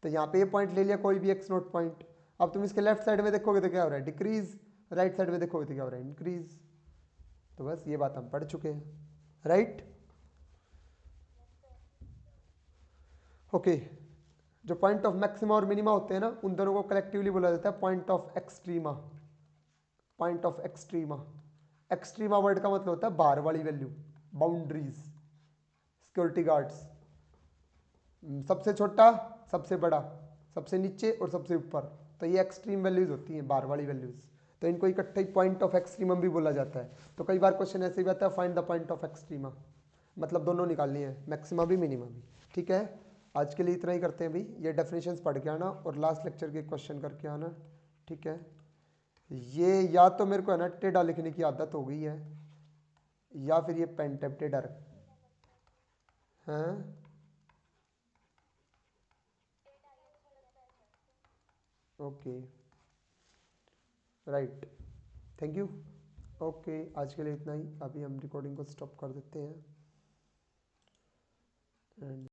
तो यहाँ पे ये पॉइंट ले लिया कोई भी एक्स नोट पॉइंट, अब तुम इसके लेफ्ट साइड में देखोगे तो क्या हो रहा है, डिक्रीज, राइट साइड में देखोगे तो क्या हो रहा है, इंक्रीज, तो बस ये बात हम पढ़ चुके हैं, राइट। ओके, जो पॉइंट ऑफ मैक्सिमा और मिनिमा होते हैं ना, उन दोनों को कलेक्टिवली बोला जाता है point of extrema. Point of extrema, extrema word का मतलब होता है बाहर वाली वैल्यू, बाउंड्रीज, सिक्योरिटी गार्ड्स, सबसे छोटा, सबसे बड़ा, सबसे नीचे और सबसे ऊपर, तो ये एक्सट्रीम वैल्यूज होती हैं, बाहर वाली वैल्यूज, तो इनको इकट्ठे ही पॉइंट ऑफ एक्सट्रीमम भी बोला जाता है। तो कई बार क्वेश्चन ऐसे भी आता है find the point of extrema, मतलब दोनों निकालनी है, मैक्सिमा भी मिनिमा भी। ठीक है, आज के लिए इतना ही करते हैं भाई, ये डेफिनेशंस पढ़ के आना और लास्ट लेक्चर के क्वेश्चन करके आना। ठीक है, ये या तो मेरे को है ना टेढ़ा लिखने की आदत हो गई है, या फिर ये पेन टेप टेढ़ा है। Okay, right, thank you. Okay, आज के लिए इतना ही, अभी हम रिकॉर्डिंग को स्टॉप कर देते हैं। एंड